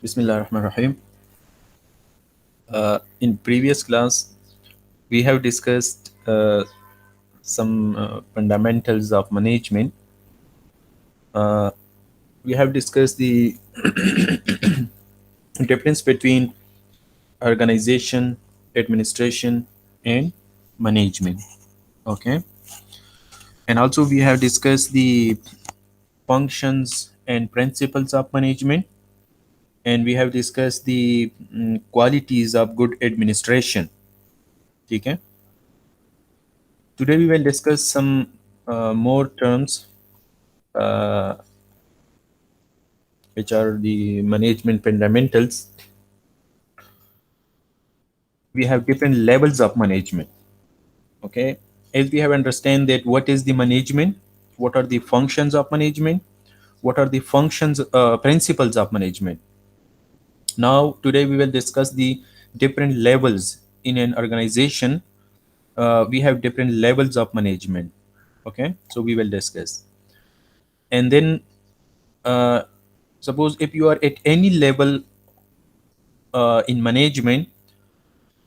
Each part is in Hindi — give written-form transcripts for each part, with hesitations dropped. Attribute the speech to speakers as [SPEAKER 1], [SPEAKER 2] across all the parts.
[SPEAKER 1] Bismillahirrahmanirrahim. In previous class, we have discussed some fundamentals of management. We have discussed the difference between organization, administration, and management. Okay, and also we have discussed the functions and principles of management, and we have discussed the qualities of good administration. Okay. Today we will discuss some more terms uh, which are the management fundamentals. We have different levels of management. Okay, as we have understand that what is the management, what are the functions of management, what are the functions principles of management. Now today we will discuss the different levels in an organization. We have different levels of management. Okay, so we will discuss, and then uh, suppose if you are at any level in management,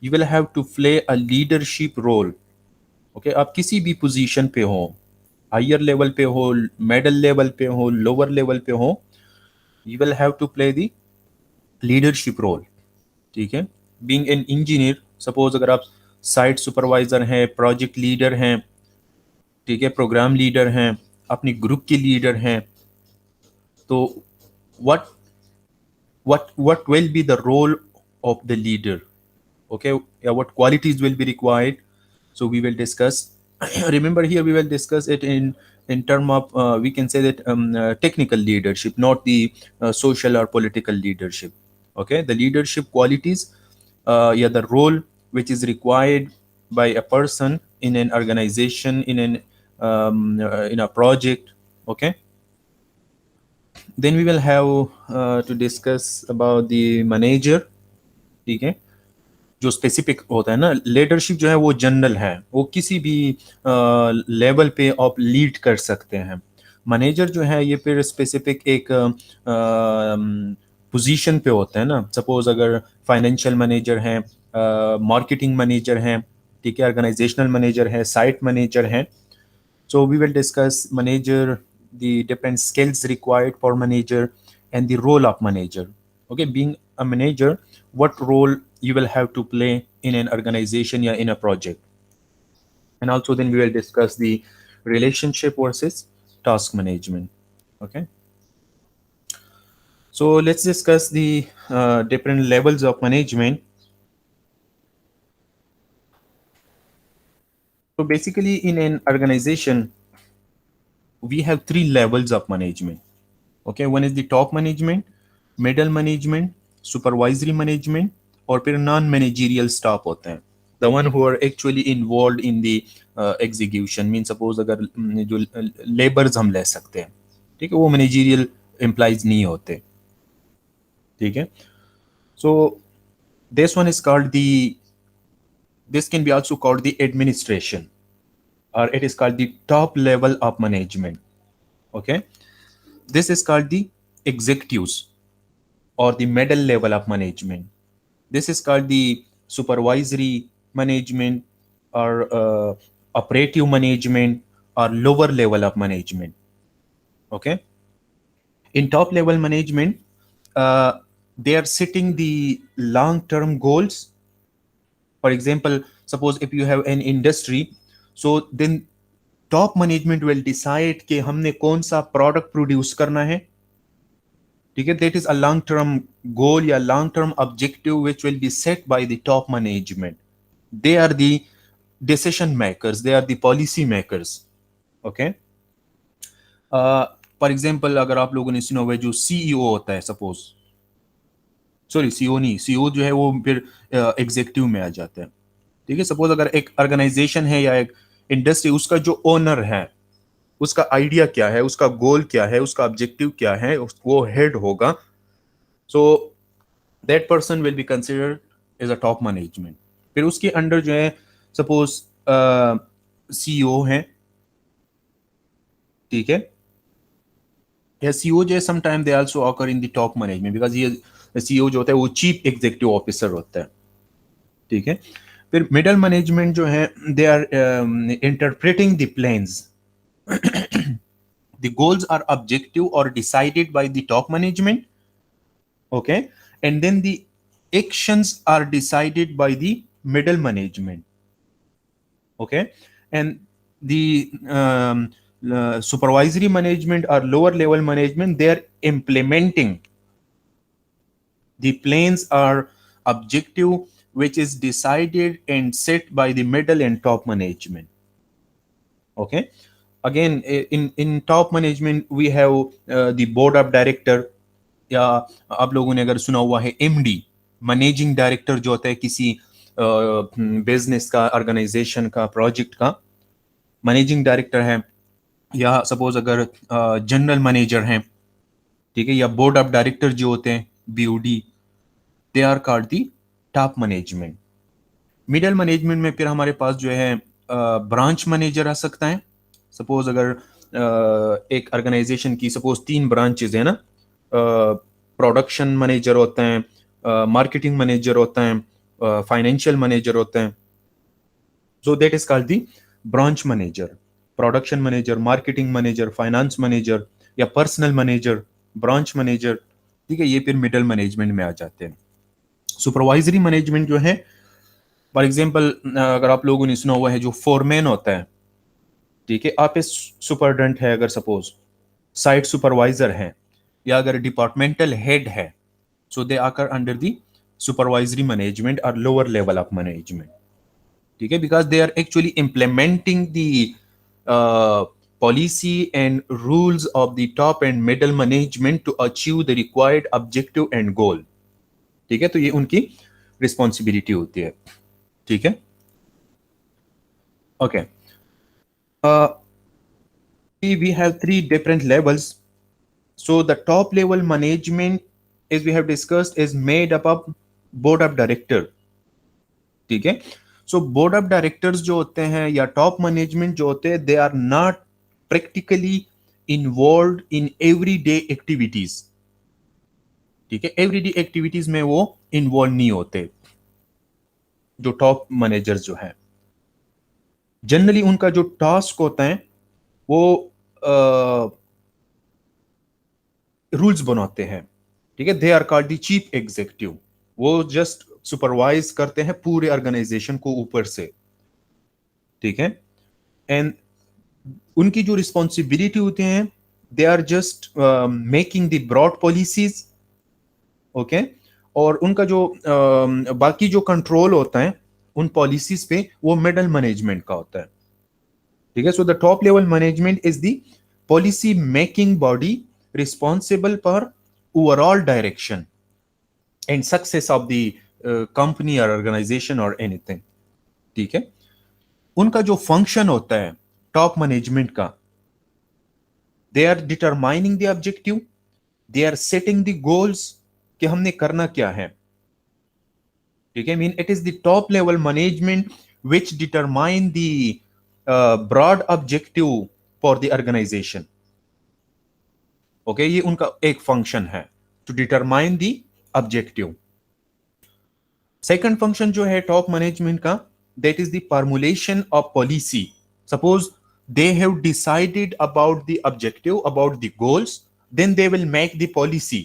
[SPEAKER 1] you will have to play a leadership role. Okay, आप किसी भी पोजीशन पे हो, हायर लेवल पे हो, मिडिल लेवल पे हो, लोअर लेवल पे हो, you will have to play the leadership role. ठीक है, being an engineer, suppose अगर आप साइट सुपरवाइजर हैं, प्रोजेक्ट लीडर हैं, ठीक है, प्रोग्राम लीडर हैं, अपनी ग्रुप के लीडर हैं, तो what what will be the role of the leader? Okay, yeah, what qualities will be required? So we will discuss. Remember, here we will discuss it in term of we can say that technical leadership, not the social or political leadership. Okay, the leadership qualities, yeah, the role which is required by a person in an organization, in a project. Okay, then we will have to discuss about the manager. ठीक है, जो स्पेसिफिक होता है ना, लीडरशिप जो है वो जनरल है, वो किसी भी लेवल पे आप लीड कर सकते हैं. मैनेजर जो है ये फिर स्पेसिफिक एक पोजीशन पे होता है ना. सपोज अगर फाइनेंशियल मैनेजर है, मार्केटिंग मैनेजर है, ठीक है, ऑर्गेनाइजेशनल मैनेजर है, साइट मैनेजर है. So we will discuss manager, the different skills required for manager, and the role of manager. Okay, being a manager, what role you will have to play in an organization or in a project. And also then we will discuss the relationship versus task management. Okay, so let's discuss the different levels of management. So basically in an organization we have three levels of management. Okay, one is the top management, middle management, supervisory management, और फिर नॉन मैनेजरियल स्टाफ होते हैं, the one who are actually involve in the execution. Mean suppose अगर जो लेबर्स हम ले सकते हैं, ठीक है, वो मैनेजरियल एम्प्लॉइज नहीं होते. ठीक है, so this one is called the, this can be also called the administration, or it is called the top level of management. Okay, this is called the executives or the middle level of management. This is called the supervisory management, or operative management, or lower level of management. Okay, in top level management, they are setting the long term goals. For example, suppose if you have an industry, so then top management will decide कि हमने कौन सा प्रोडक्ट प्रोड्यूस करना है. ठीक है, that is a long term goal या long term objective which will be set by the top management. They are the decision makers, they are the policy makers. Okay, for example अगर आप लोगों ने सुना हुआ है जो सीईओ होता है, सपोज, सॉरी सीईओ नहीं, सीईओ जो है वो फिर एग्जीक्यूटिव में आ जाता है. ठीक है, सपोज अगर एक ऑर्गेनाइजेशन है या एक इंडस्ट्री, उसका जो ओनर है, उसका आइडिया क्या है, उसका गोल क्या है, उसका ऑब्जेक्टिव क्या है, वो हेड होगा. So that person will be considered as a top management. फिर उसके अंडर जो है, सपोज सीईओ है, ठीक है, या सीईओ जो है sometime they also occur in the top management because ये सीईओ जो होता है वो चीफ एग्जीक्यूटिव ऑफिसर होता है, ठीक है। फिर मिडल मैनेजमेंट जो है, they are interpreting the plans, the goals are objective or decided by the top management, okay, and then the actions are decided by the middle management, okay, and the supervisory management or lower level management, they are implementing the plans are objective which is decided and set by the middle and top management, okay. Again, in top management we have the board of director, या आप लोगों ने अगर सुना हुआ है एमडी, मैनेजिंग डायरेक्टर जो होता है किसी बिजनेस का, ऑर्गेनाइजेशन का, प्रोजेक्ट का मैनेजिंग डायरेक्टर है, या सपोज अगर जनरल मैनेजर हैं, ठीक है, या बोर्ड ऑफ डायरेक्टर जो होते हैं BOD, they are called the top management. Middle management में फिर हमारे पास जो है ब्रांच मैनेजर आ सकता है। सपोज अगर एक ऑर्गेनाइजेशन की सपोज 3 ब्रांचेज है ना, प्रोडक्शन मैनेजर होते हैं, मार्केटिंग मैनेजर होते हैं, फाइनेंशियल मैनेजर होते हैं, सो that is called the branch manager. Production manager, marketing manager, finance manager या पर्सनल मैनेजर, ब्रांच मैनेजर, ठीक है, ये फिर मिडिल मैनेजमेंट में आ जाते हैं। सुपरवाइजरी मैनेजमेंट जो है, फॉर एग्जाम्पल अगर आप लोगों ने सुना हुआ है जो फोरमैन होता है, ठीक है, आप इस सुपरडेंट है, अगर सपोज साइट सुपरवाइजर है, या अगर डिपार्टमेंटल हेड है, so they are under the supervisory management और लोअर लेवल ऑफ मैनेजमेंट, ठीक है, because they are actually implementing the policy and rules of the top and middle management to achieve the required objective and goal, ठीक है, तो ये उनकी रिस्पॉन्सिबिलिटी होती है, ठीक है, okay. We have 3 different levels. So the top level management, as we have discussed, is made up of board of director, ठीक है। So board of directors जो होते हैं या top management जो होते हैं, they are not practically involved in everyday activities, ठीक है, everyday activities में वो involved नहीं होते। जो टॉप मैनेजर्स जो है, जनरली उनका जो टास्क होता है वो रूल्स बनाते हैं, ठीक है, they are called the chief executive. वो जस्ट सुपरवाइज करते हैं पूरे ऑर्गेनाइजेशन को ऊपर से, ठीक है, एंड उनकी जो रिस्पॉन्सिबिलिटी होती है, they are just making the broad policies, okay, और उनका जो बाकी जो कंट्रोल होता है उन पॉलिसीज पे, वो मिडल मैनेजमेंट का होता है, ठीक है। So the top level management is the policy making body responsible for overall direction and success of the company or organization or anything, ठीक है। उनका जो फंक्शन होता है टॉप मैनेजमेंट का, they are determining the objective, they are setting the goals कि हमने करना क्या है, ठीक है। Mean it is the top level management which determine the broad objective for the organisation, okay, ये उनका एक फंक्शन है, to determine the objective. Second function जो है टॉप मैनेजमेंट का, that is the formulation of policy. Suppose they have decided about the objective, about the goals, then they will make the policy,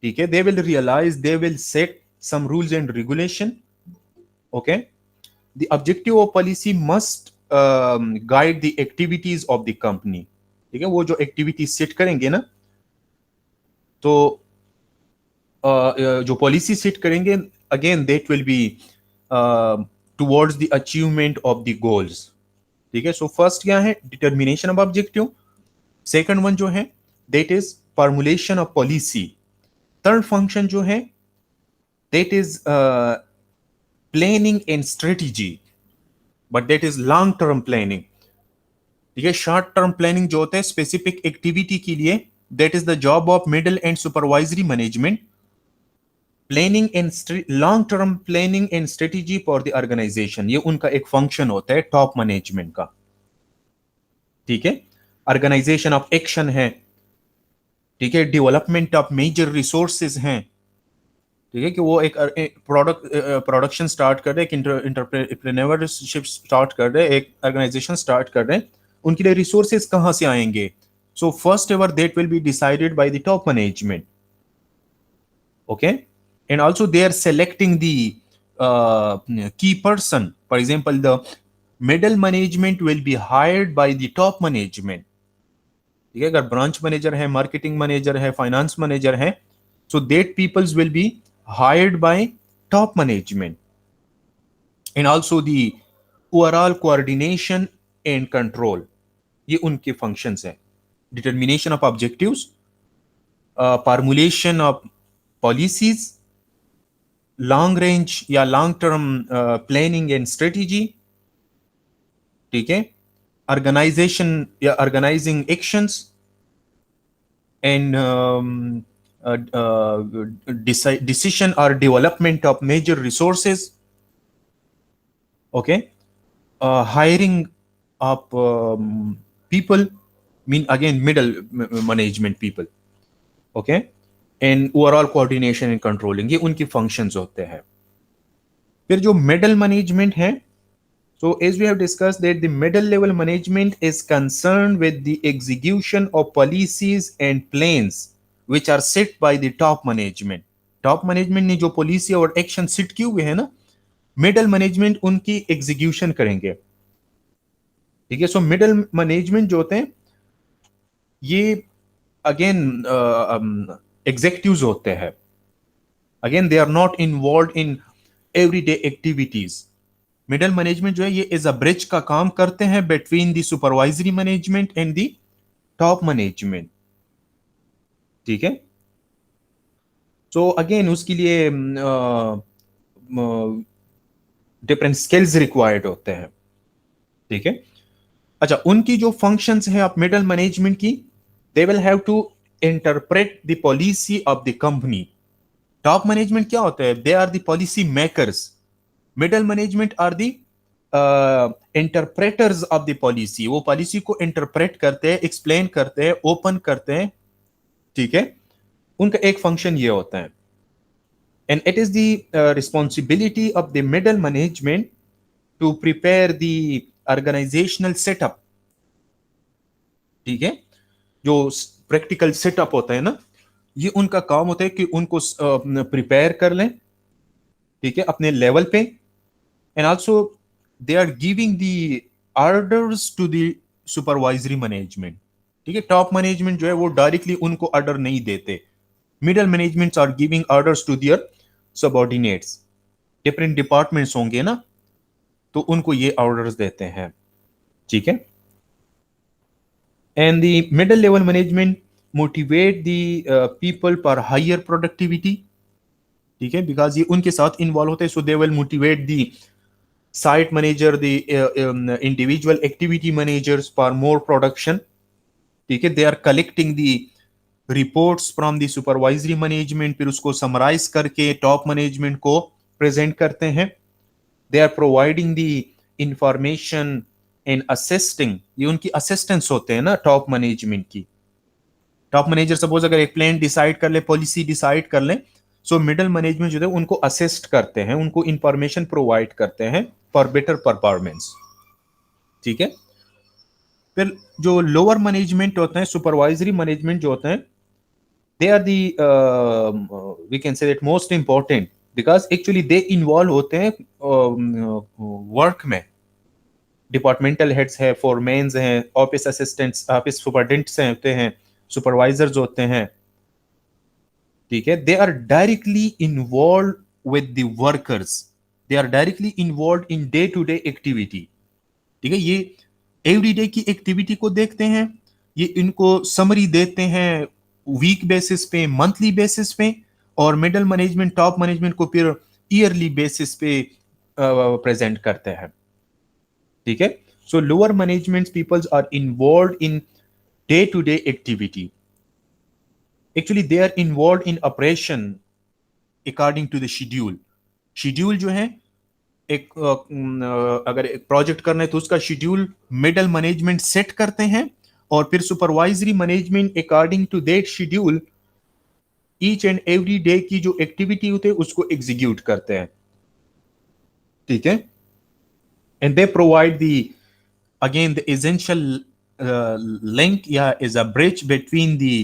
[SPEAKER 1] ठीक है, they will realise, they will set some rules and regulation, okay. The objective of policy must guide the activities of the company, ठीक है, वो जो एक्टिविटी सेट करेंगे ना, तो जो पॉलिसी सेट करेंगे, again that will be towards the achievement of the goals, ठीक है। सो फर्स्ट क्या है, determination of objective. Second one जो है that is formulation of policy. Third function जो है that is planning and strategy, but that is long term planning, ठीक है। शॉर्ट टर्म प्लानिंग जो होता है स्पेसिफिक एक्टिविटी के लिए, that is the job of middle and supervisory management. Planning and long term planning and strategy for the organisation, ये उनका एक फंक्शन होता है टॉप मैनेजमेंट का, ठीक है। ऑर्गेनाइजेशन ऑफ एक्शन है, ठीक है, डेवलपमेंट ऑफ मेजर रिसोर्सेज हैं, ठीक है, कि वो एक प्रोडक्शन स्टार्ट कर रहे हैं, एक इंटरप्रेन्योरशिप स्टार्ट कर रहे हैं, एक ऑर्गेनाइजेशन स्टार्ट कर रहे हैं, उनके लिए रिसोर्सेज कहाँ से आएंगे? So first ever that will be decided by the top management, okay, and also they are selecting the key person. For example, the middle management will be hired by the top management, ठीक है, अगर ब्रांच मैनेजर है, मार्केटिंग मैनेजर है, फाइनेंस मैनेजर है, so that peoples will be hired by top management. And also the overall coordination and control, ये उनके functions है. Determination of objectives, formulation of policies, long range या long term planning and strategy, ठीक है, ऑर्गेनाइजेशन या organising actions and decision or development of major resources, okay, hiring of people, mean again middle management people, okay, and overall coordination and controlling, ये उनकी functions होते हैं. फिर जो middle management है, so as we have discussed that the middle level management is concerned with the execution of policies and plans which are set by the top management. Top management ने जो policy और action set किए हुए हैं ना, middle management उनकी execution करेंगे, ठीक है. So middle management जो होते हैं ये again executives होते हैं. Again they are not involved in everyday activities. Middle management जो है ये एज अ ब्रिज का काम करते हैं between the supervisory management and the top management, ठीक है. सो अगेन उसके लिए डिफरेंट स्किल्स रिक्वायर्ड होते हैं, ठीक है. अच्छा, उनकी जो फंक्शंस है आप मिडल मैनेजमेंट की, they will have to interpret the policy of the company. Top management क्या होता है? They are the policy makers. Middle management are the interpreters of the policy. वो पॉलिसी को इंटरप्रेट करते हैं, एक्सप्लेन करते हैं, ओपन करते हैं, ठीक है. उनका एक फंक्शन ये होता है. And it is the responsibility of the middle management to prepare the organisational setup, ठीक है. जो प्रैक्टिकल सेटअप होता है ना, ये उनका काम होता है कि उनको प्रिपेयर कर लें, ठीक है, अपने लेवल पे. And also they are giving the orders to the supervisory management, ठीक है. टॉप मैनेजमेंट जो है वो डायरेक्टली उनको ऑर्डर नहीं देते. Middle managements are giving orders to their subordinates. Different departments होंगे ना, तो उनको ये ऑर्डर्स देते हैं, ठीक है. And the middle level management motivate the people for higher productivity, ठीक है, बिकॉज ये उनके साथ इन्वॉल्व होते हैं. So they will motivate the site manager, the individual activity managers for more production, ठीक है. They are collecting the reports from the supervisory management, फिर उसको समराइज करके टॉप मैनेजमेंट को प्रेजेंट करते हैं. They are providing the information and assisting, ये उनकी असिस्टेंस होते हैं ना टॉप मैनेजमेंट की. टॉप मैनेजर सपोज अगर एक प्लान डिसाइड कर ले, पॉलिसी डिसाइड कर ले, सो मिडल मैनेजमेंट जो है उनको असिस्ट करते हैं, उनको इंफॉर्मेशन प्रोवाइड करते हैं फॉर बेटर परफॉर्मेंस, ठीक है. फिर जो लोअर मैनेजमेंट होते हैं, सुपरवाइजरी मैनेजमेंट जो होते हैं, they are the we can say that most important, because actually they involve होते हैं वर्क में. डिपार्टमेंटल हेड्स है, फोरमैन्स हैं, ऑफिस असिस्टेंट्स, ऑफिस सुपरडेंट्स होते हैं, सुपरवाइजर्स होते हैं, ठीक है. They are directly involve with the workers, they are directly involve in day to day activity, ठीक है. ये एवरीडे की एक्टिविटी को देखते हैं, ये इनको समरी देते हैं वीक बेसिस पे, मंथली बेसिस पे, और मिडल मैनेजमेंट टॉप मैनेजमेंट को फिर ईयरली बेसिस पे प्रेजेंट करते हैं, ठीक है. So lower management peoples are involve in day to day activity. Actually they are involve in operation according to the schedule. Schedule जो है एक अगर एक प्रोजेक्ट करना है तो उसका शेड्यूल मिडल मैनेजमेंट सेट करते हैं, और फिर supervisory management according to that schedule each and every day की जो एक्टिविटी होती है उसको एग्जीक्यूट करते हैं, ठीक है। And they provide the again the essential link yeah is a bridge between the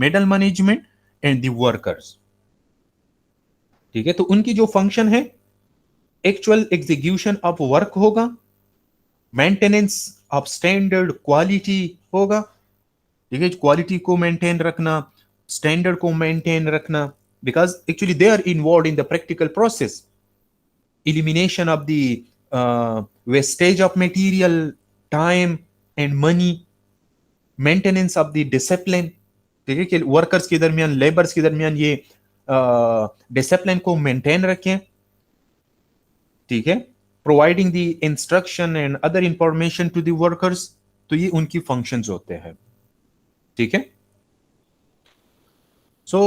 [SPEAKER 1] middle management and the workers, ठीक है। तो उनकी जो फंक्शन है एक्चुअल एग्जीक्यूशन ऑफ वर्क होगा, मेंटेनेंस ऑफ स्टैंडर्ड क्वालिटी होगा, ठीक है, क्वालिटी को मेंटेन रखना, स्टैंडर्ड को मेंटेन रखना, because actually they are involve in the practical process, elimination of the wastage of material, time and money, maintenance of the discipline, ठीक है, कि वर्कर्स के दरमियान, लेबर्स के दरमियान ये डिसिप्लिन को मेंटेन रखें, ठीक है, providing the instruction and other information to the workers, तो ये उनकी फंक्शंस होते हैं, ठीक है। सो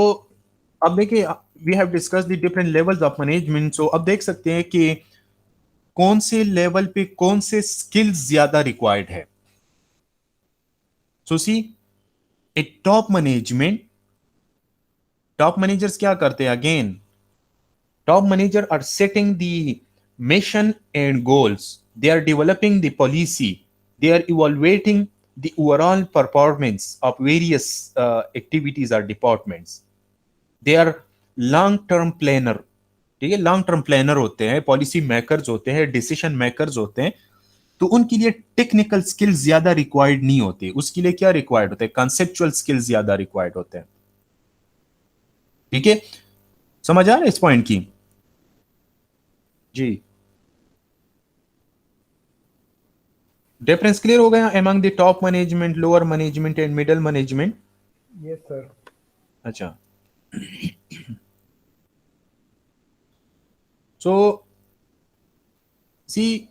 [SPEAKER 1] अब देखिए we have discuss the different levels of management. So अब देख सकते हैं कि कौन से लेवल पे कौन से स्किल्स ज्यादा रिक्वायर्ड है। So see a top management, top managers क्या करते हैं, again top manager are setting the mission and goals, they are developing the policy, they are evaluating the overall performance of various activities और departments, they are long term planner, ठीक है, लॉन्ग टर्म प्लानर होते हैं, पॉलिसी मेकर्स होते हैं, डिसीजन मेकर्स होते हैं। तो उनके लिए टेक्निकल स्किल्स ज्यादा रिक्वायर्ड नहीं होती, उसके लिए क्या रिक्वायर्ड होते हैं, कंसेप्चुअल स्किल्स ज्यादा रिक्वायर्ड होते हैं, ठीक है। समझ आ रहा है इस पॉइंट की? जी, डिफरेंस क्लियर हो गया among the top management, lower management and middle management?
[SPEAKER 2] Yes sir.
[SPEAKER 1] अच्छा, so see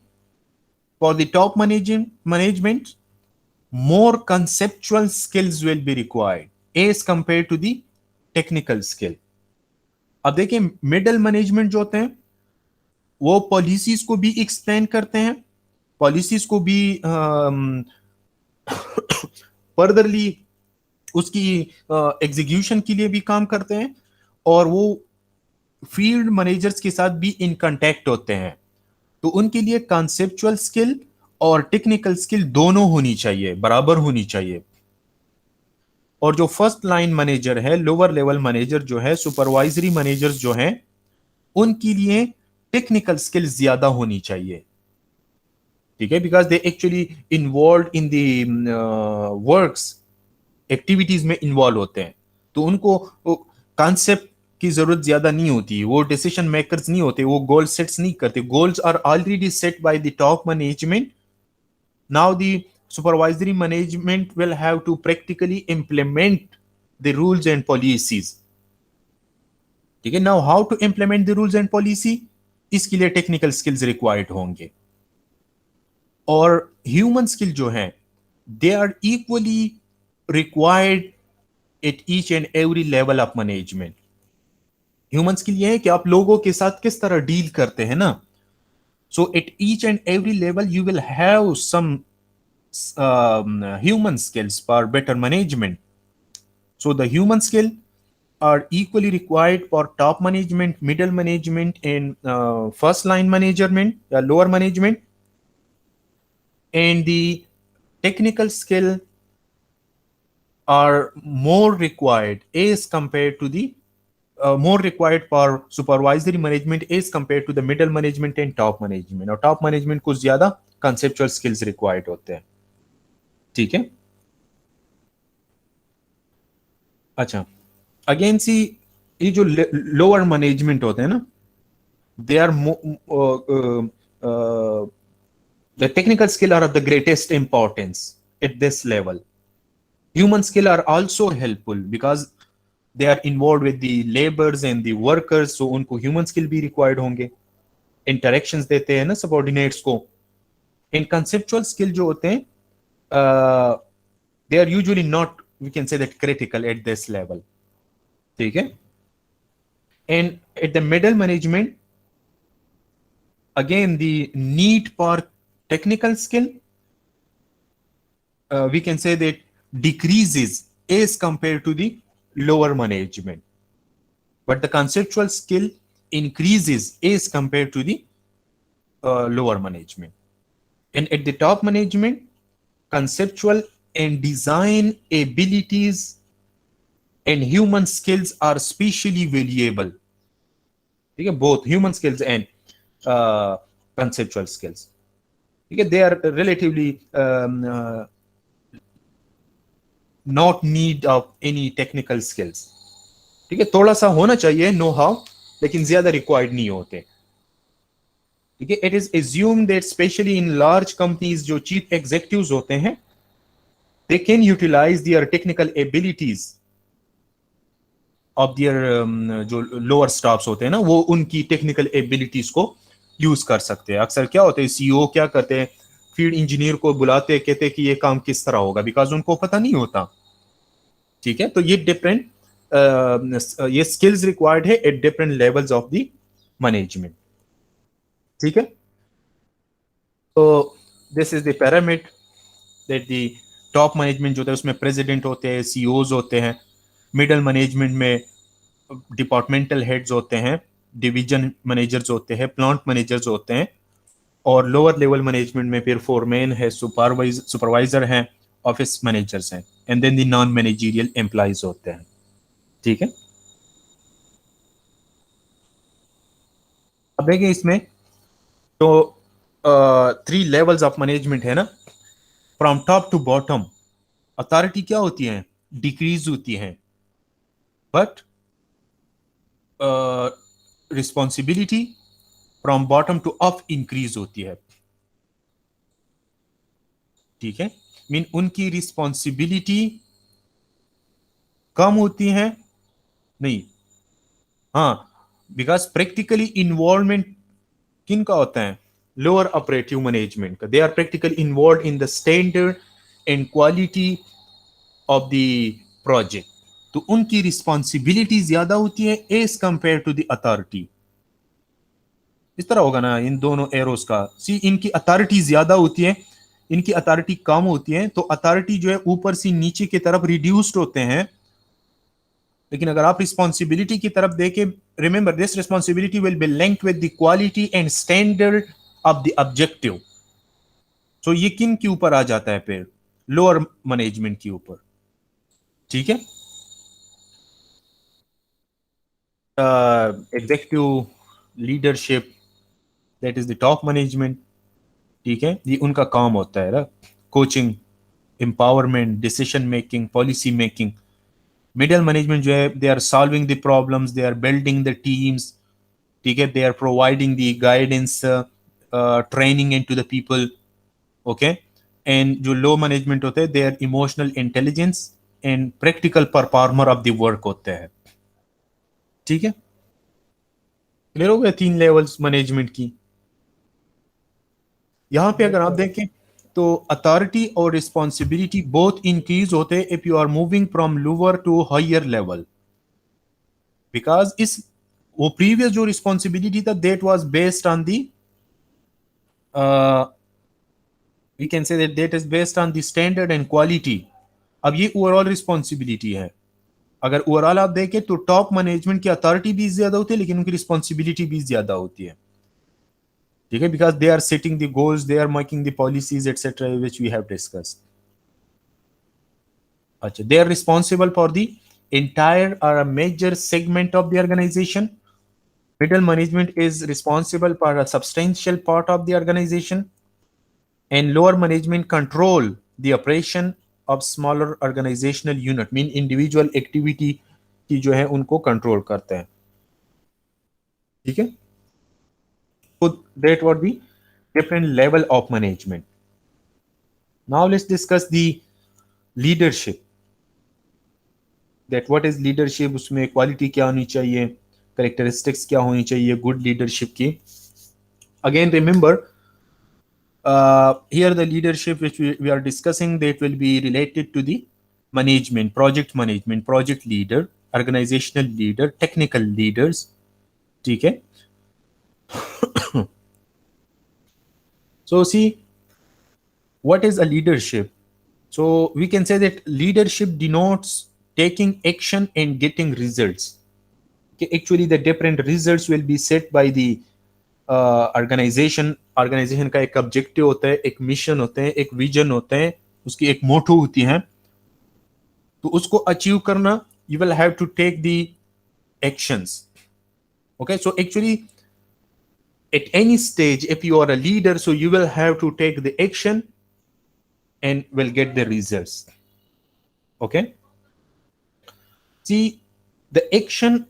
[SPEAKER 1] for the top management more conceptual skills will be required as compared to the technical skill। अब देखिए मिडिल मैनेजमेंट जो होते हैं वो पॉलिसीज को भी एक्सप्लेन करते हैं, पॉलिसीज को भी फर्दरली उसकी एग्जीक्यूशन के लिए भी काम करते हैं, और वो फील्ड मैनेजर्स के साथ भी इन कांटेक्ट होते हैं। तो उनके लिए कॉन्सेप्चुअल स्किल और टेक्निकल स्किल दोनों होनी चाहिए, बराबर होनी चाहिए। और जो फर्स्ट लाइन मैनेजर है, लोअर लेवल मैनेजर जो है, सुपरवाइजरी मैनेजर्स जो हैं, उनके लिए टेक्निकल स्किल ज्यादा होनी चाहिए, ठीक है, because they actually involve in the works, activities में इन्वॉल्व होते हैं। तो उनको कॉन्सेप्ट की जरूरत ज्यादा नहीं होती, वो डिसीजन मेकर्स नहीं होते, वो गोल सेट्स नहीं करते, goals are already set by the top management. Now the supervisory management will have to practically implement the rules and policies, ठीक है। now how to implement the rules and policy, इसके लिए टेक्निकल स्किल्स रिक्वायर्ड होंगे। और ह्यूमन स्किल जो है they are equally required at each and every level of management. Human skill ये है कि आप लोगों के साथ किस तरह डील करते हैं ना। So at each and every level you will have some human skills for better management. So the human skill are equally required for top management, middle management, and first line management, lower management. And the technical skill are more required as compared to the more required for supervisory management as compared to the middle management and top management. और top management को ज्यादा conceptual skills required होते हैं, ठीक है। अच्छा, अगेन सी ये जो लोअर मैनेजमेंट होते हैं ना, they are the technical skill are of the greatest importance at this level. Human skill are also helpful because they are involve with the labours and the workers, so उनको ह्यूमन स्किल भी रिक्वायर्ड होंगे, इंटरेक्शंस देते हैं ना सबऑर्डिनेट्स को। इन कंसेप्चुअल स्किल जो होते हैं they are usually not, we can say that, critical at this level, ठीक है। and at the middle management again the need for technical skill, we can say that decreases as compared to the lower management, but the conceptual skill increases as compared to the lower management. And at the top management, conceptual and design abilities and human skills are specially valuable. ठीक है, both human skills and conceptual skills. ठीक है, they are relatively not need of any technical skills. ठीक है, थोड़ा सा होना चाहिए नो हाउ, लेकिन ज्यादा रिक्वायर्ड नहीं होते. ठीक है, it is assumed that specially in large companies जो चीफ एग्जीक्यूटिव्स होते हैं, they can utilize their technical abilities of their जो लोअर स्टाफ्स होते हैं ना, वो उनकी टेक्निकल एबिलिटीज को यूज कर सकते हैं. अक्सर क्या होता है, सीईओ क्या करते हैं, फील्ड इंजीनियर को बुलाते हैं, कहते हैं कि ये काम किस तरह होगा, बिकॉज उनको पता नहीं होता. ठीक है, तो ये डिफरेंट ये स्किल्स रिक्वायर्ड है at different levels of the management. ठीक है, तो this is the pyramid that the top management जो होता है उसमें प्रेसिडेंट होते हैं, सीईओज होते हैं, मिडिल मैनेजमेंट में डिपार्टमेंटल हेड्स होते हैं, डिवीजन मैनेजर्स होते हैं, प्लांट मैनेजर्स होते हैं, और लोअर लेवल मैनेजमेंट में फिर फोरमैन है, सुपरवाइजर हैं, ऑफिस मैनेजर्स हैं, and then the non managerial employees होते हैं. ठीक है, अब देखिए इसमें तो 3 लेवल्स ऑफ मैनेजमेंट है ना, from top to bottom. Authority क्या होती है, डिक्रीज होती है, but responsibility from bottom to up increase होती है. ठीक है, मीन उनकी रिस्पॉन्सिबिलिटी कम होती है, नहीं, हाँ, बिकॉज प्रैक्टिकली इन्वॉल्वमेंट किन का होता है, लोअर ऑपरेटिव मैनेजमेंट का. They are practically involve in the standard and quality of the project, तो उनकी रिस्पॉन्सिबिलिटी ज्यादा होती है as compare to the authority. इस तरह होगा ना इन दोनों एरोस का. सी, इनकी अथॉरिटी ज्यादा होती है, इनकी अथॉरिटी कम होती है, तो अथॉरिटी जो है ऊपर से नीचे की तरफ रिड्यूस्ड होते हैं. लेकिन अगर आप रिस्पॉन्सिबिलिटी की तरफ देखें, remember this responsibility will be linked with the quality and standard of the objective. So ये किन के ऊपर आ जाता है, फिर लोअर मैनेजमेंट के ऊपर. ठीक है, executive leadership, that is the top management. ठीक है, ये उनका काम होता है ना, coaching, empowerment, decision making, policy making. Middle management जो है, they are solving the problems, they are building the teams. ठीक है, they are providing the guidance, training into the people. Okay, and जो लो मैनेजमेंट होते हैं, they are emotional intelligence and practical performer of the work होते हैं. ठीक है, क्लियर हो गया 3 लेवल्स मैनेजमेंट की. यहां पे अगर आप देखें तो अथॉरिटी और रिस्पॉन्सिबिलिटी बोथ इंक्रीज होते हैं if you are moving from lower to higher level, because इस वो प्रीवियस जो रिस्पॉन्सिबिलिटी था that was based on the we can say that is based on the standard and quality. अब ये ओवरऑल रिस्पॉन्सिबिलिटी है. अगर ओवरऑल आप देखें तो टॉप मैनेजमेंट की अथॉरिटी भी ज्यादा होती है, लेकिन उनकी रिस्पॉन्सिबिलिटी भी ज्यादा होती है. ठीक है, because they are setting the goals, they are making the policies etcetera which we have discussed. अच्छा, they are responsible for the entire or a major segment of the organization. Middle management is responsible for a substantial part of the organization, and lower management control the operation of smaller organizational unit, mean individual activity की जो है उनको कंट्रोल करते हैं. ठीक है, so that would be different level of management. Now let's discuss the leadership. That what is leadership, उसमें क्वालिटी क्या होनी चाहिए, करेक्टरिस्टिक्स क्या होनी चाहिए गुड लीडरशिप की. Again remember, here the leadership which we are discussing, that will be related to the management, project leader, organizational leader, technical leaders. ठीक है, so see what is a leadership. So we can say that leadership denotes taking action and getting results. Okay, actually, the different results will be set by the organization का एक ऑब्जेक्टिव होता है, एक मिशन होते हैं, एक विजन होते हैं, उसकी एक मोटो होती है, तो उसको अचीव करना you will have to take the actions. Okay, so actually at any stage if you are a leader, so you will have to take the action and will get the results. Okay, see, the action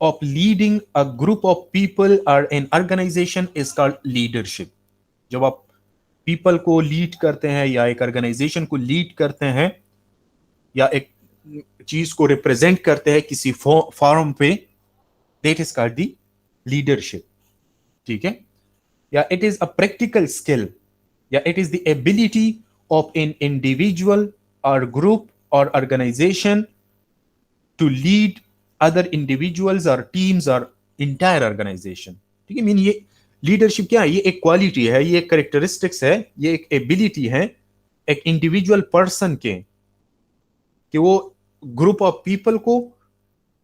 [SPEAKER 1] of leading a group of people or an organization is called leadership. जब आप पीपल को लीड करते हैं या एक ऑर्गेनाइजेशन को लीड करते हैं या एक चीज को रिप्रेजेंट करते हैं किसी फॉरम पे, that is called the leadership. ठीक है, या it is a practical skill, या it is the ability of an individual और ग्रुप और organisation to lead other individuals or teams or entire organization. ठीक है, मीन ये लीडरशिप क्या है? ये एक क्वालिटी है, ये एक करेक्टरिस्टिक्स है, ये एक एबिलिटी है एक इंडिविजुअल पर्सन के, कि वो ग्रुप ऑफ पीपल को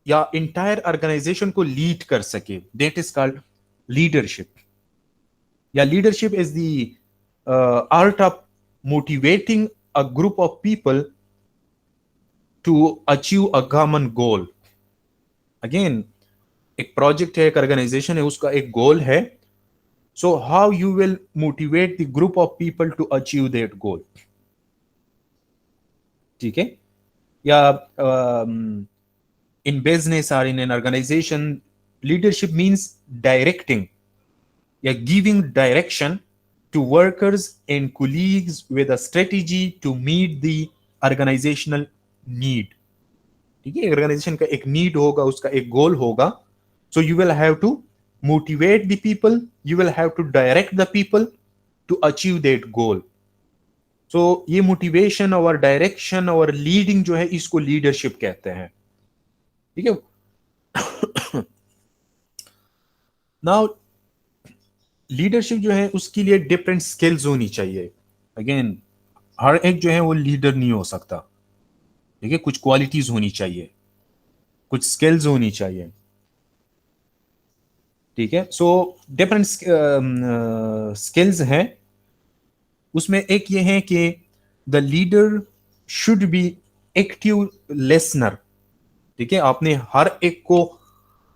[SPEAKER 1] या इंटायर ऑर्गेनाइजेशन को लीड कर सके. That is called leadership. या leadership is the art of motivating a group of people to achieve a common goal. Again, एक प्रोजेक्ट है, एक ऑर्गेनाइजेशन है, उसका एक गोल है. So how you will motivate the group of people to achieve that goal. ठीक है, या इन बिजनेस और in an organisation, leadership means directing या giving direction to workers and colleagues with a strategy to meet the organizational need. ठीक है, ऑर्गेनाइजेशन का एक नीड होगा, उसका एक गोल होगा. So you will have to motivate the people, you will have to direct the people to achieve that goal. So ये मोटिवेशन और डायरेक्शन और लीडिंग जो है, इसको लीडरशिप कहते हैं. ठीक है, नाउ लीडरशिप जो है उसके लिए डिफरेंट स्किल्स होनी चाहिए. अगेन, हर एक जो है वो लीडर नहीं हो सकता. ठीक है, कुछ क्वालिटीज होनी चाहिए, कुछ स्किल्स होनी चाहिए. ठीक है, सो डिफरेंट स्किल्स हैं. उसमें एक ये है कि the leader should be active listener. ठीक है, आपने हर एक को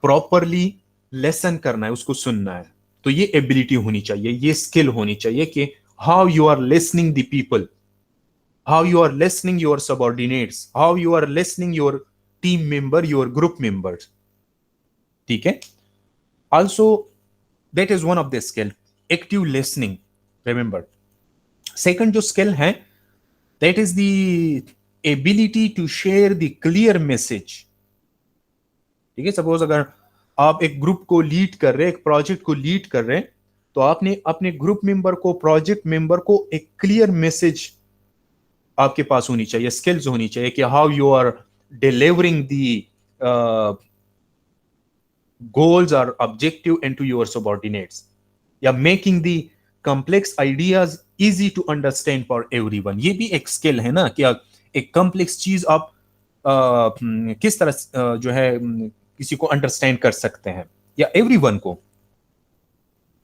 [SPEAKER 1] प्रॉपरली लेसन करना है, उसको सुनना है. तो ये एबिलिटी होनी चाहिए, ये स्किल होनी चाहिए कि how you are listening the people, how you are listening your subordinates, how you are listening your team member, your group members. ठीक है, also that is one of the skill, active listening. Remember, second जो skill है, that is the ability to share the clear message. ठीक है, सपोज अगर आप एक ग्रुप को लीड कर रहे हैं, एक प्रोजेक्ट को लीड कर रहे हैं, तो आपने अपने ग्रुप मेंबर को, प्रोजेक्ट मेंबर को एक क्लियर मैसेज आपके पास होनी चाहिए, स्किल्स होनी चाहिए कि how you are delivering the goals और ऑब्जेक्टिव इनटू योर सबऑर्डिनेट्स, या making the complex ideas easy to understand for everyone. ये भी एक स्किल है ना, कि एक कॉम्प्लेक्स चीज आप किस तरह जो है किसी को अंडरस्टैंड कर सकते हैं, या एवरीवन को.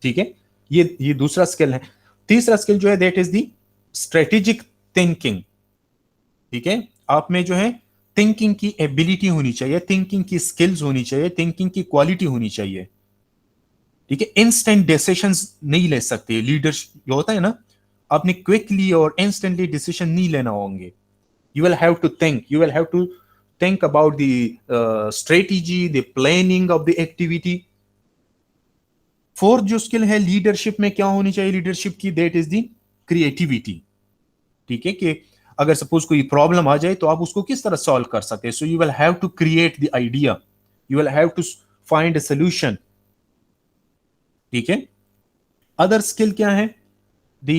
[SPEAKER 1] ठीक है, ये दूसरा स्किल है. तीसरा स्किल जो है, that is the strategic thinking. ठीक है, आप में जो है थिंकिंग की एबिलिटी होनी चाहिए, थिंकिंग की स्किल्स होनी चाहिए, थिंकिंग की क्वालिटी होनी चाहिए. ठीक है, इंस्टेंट डिसीजंस नहीं ले सकते लीडरशिप. होता है ना, आपने क्विकली और इंस्टेंटली डिसीजन नहीं लेना होंगे. You will have to think, you will have to think about the strategy, the planning of the activity. Fourth जो स्किल है लीडरशिप में क्या होनी चाहिए लीडरशिप की, दैट इज द क्रिएटिविटी. ठीक है, कि अगर सपोज कोई प्रॉब्लम आ जाए तो आप उसको किस तरह सॉल्व कर सकते हैं. So you will have to create the idea, you will have to find a solution. ठीक है, अदर स्किल क्या है, the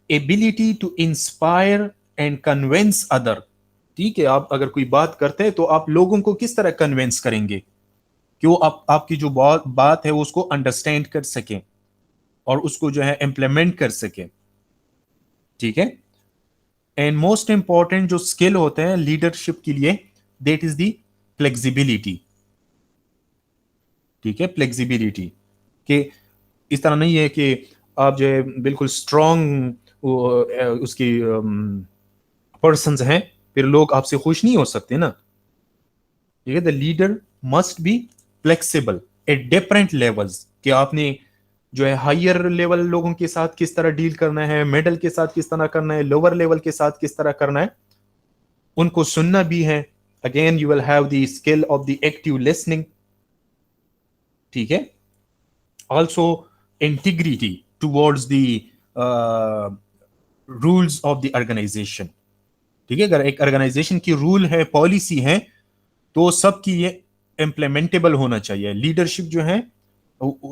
[SPEAKER 1] ability to inspire and convince other. ठीक है, आप अगर कोई बात करते हैं तो आप लोगों को किस तरह कन्विंस करेंगे कि वो आपकी जो बात है वो उसको अंडरस्टैंड कर सकें और उसको जो है इम्प्लीमेंट कर सकें. ठीक है, एंड मोस्ट इंपॉर्टेंट जो स्किल होते हैं लीडरशिप के लिए, दैट इज दी फ्लेक्सिबिलिटी। ठीक है, फ्लेक्सिबिलिटी कि इस तरह नहीं है कि आप जो है बिल्कुल स्ट्रॉन्ग उसकी पर्सन्स हैं, फिर लोग आपसे खुश नहीं हो सकते ना। ठीक है, the leader must be flexible at different levels, कि आपने जो है हायर लेवल लोगों के साथ किस तरह डील करना है, मिडल के साथ किस तरह करना है, लोअर लेवल के साथ किस तरह करना है, उनको सुनना भी है। Again you will have the skill of the active listening. ठीक है, also integrity towards the rules of the organization. ठीक है, अगर एक ऑर्गेनाइजेशन की रूल है, पॉलिसी है, तो सबकी ये इम्प्लीमेंटेबल होना चाहिए। लीडरशिप जो है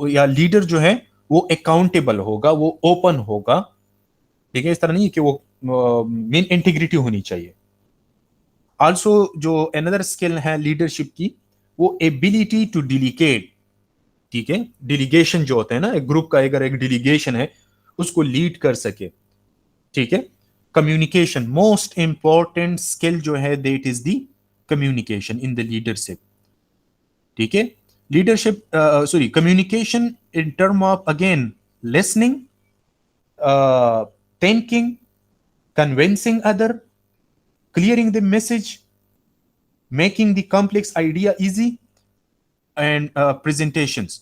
[SPEAKER 1] या लीडर जो है वो अकाउंटेबल होगा, वो ओपन होगा। ठीक है, इस तरह नहीं कि वो मेन इंटीग्रिटी होनी चाहिए। आल्सो जो अनदर स्किल है लीडरशिप की, वो एबिलिटी टू डिलीगेट। ठीक है, डिलीगेशन जो होता है ना, एक ग्रुप का अगर एक डिलीगेशन है उसको लीड कर सके। ठीक है, कम्युनिकेशन मोस्ट इंपॉर्टेंट स्किल जो है that is the communication in the leadership. ठीक है, leadership sorry communication in term of again listening, thinking, convincing other, clearing the message, making the complex idea easy and presentations।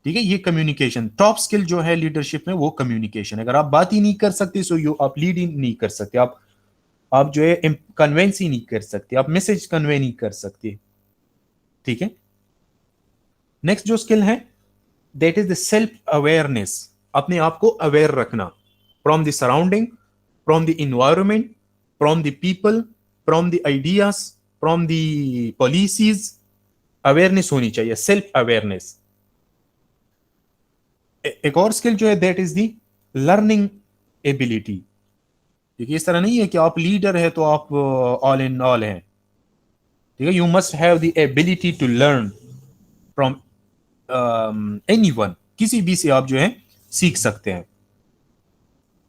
[SPEAKER 1] ठीक है, ये कम्युनिकेशन टॉप स्किल जो है लीडरशिप में, वो कम्युनिकेशन। अगर आप बात ही नहीं कर सकते सो यू आप लीड ही नहीं कर सकते, आप जो है कन्वेंस ही नहीं कर सकते, आप मैसेज कन्वे नहीं कर सकते। ठीक है, नेक्स्ट जो स्किल है that is the self awareness, अपने आप को अवेयर रखना from the surrounding, from the environment, from the people, from the ideas, from the policies. Awareness होनी चाहिए, सेल्फ अवेयरनेस। एक और स्किल जो है that is the learning ability. देखिए, इस तरह नहीं है कि आप लीडर है तो आप ऑल इन ऑल हैं। ठीक है, you must have the ability to learn from anyone, किसी भी से आप जो है सीख सकते हैं।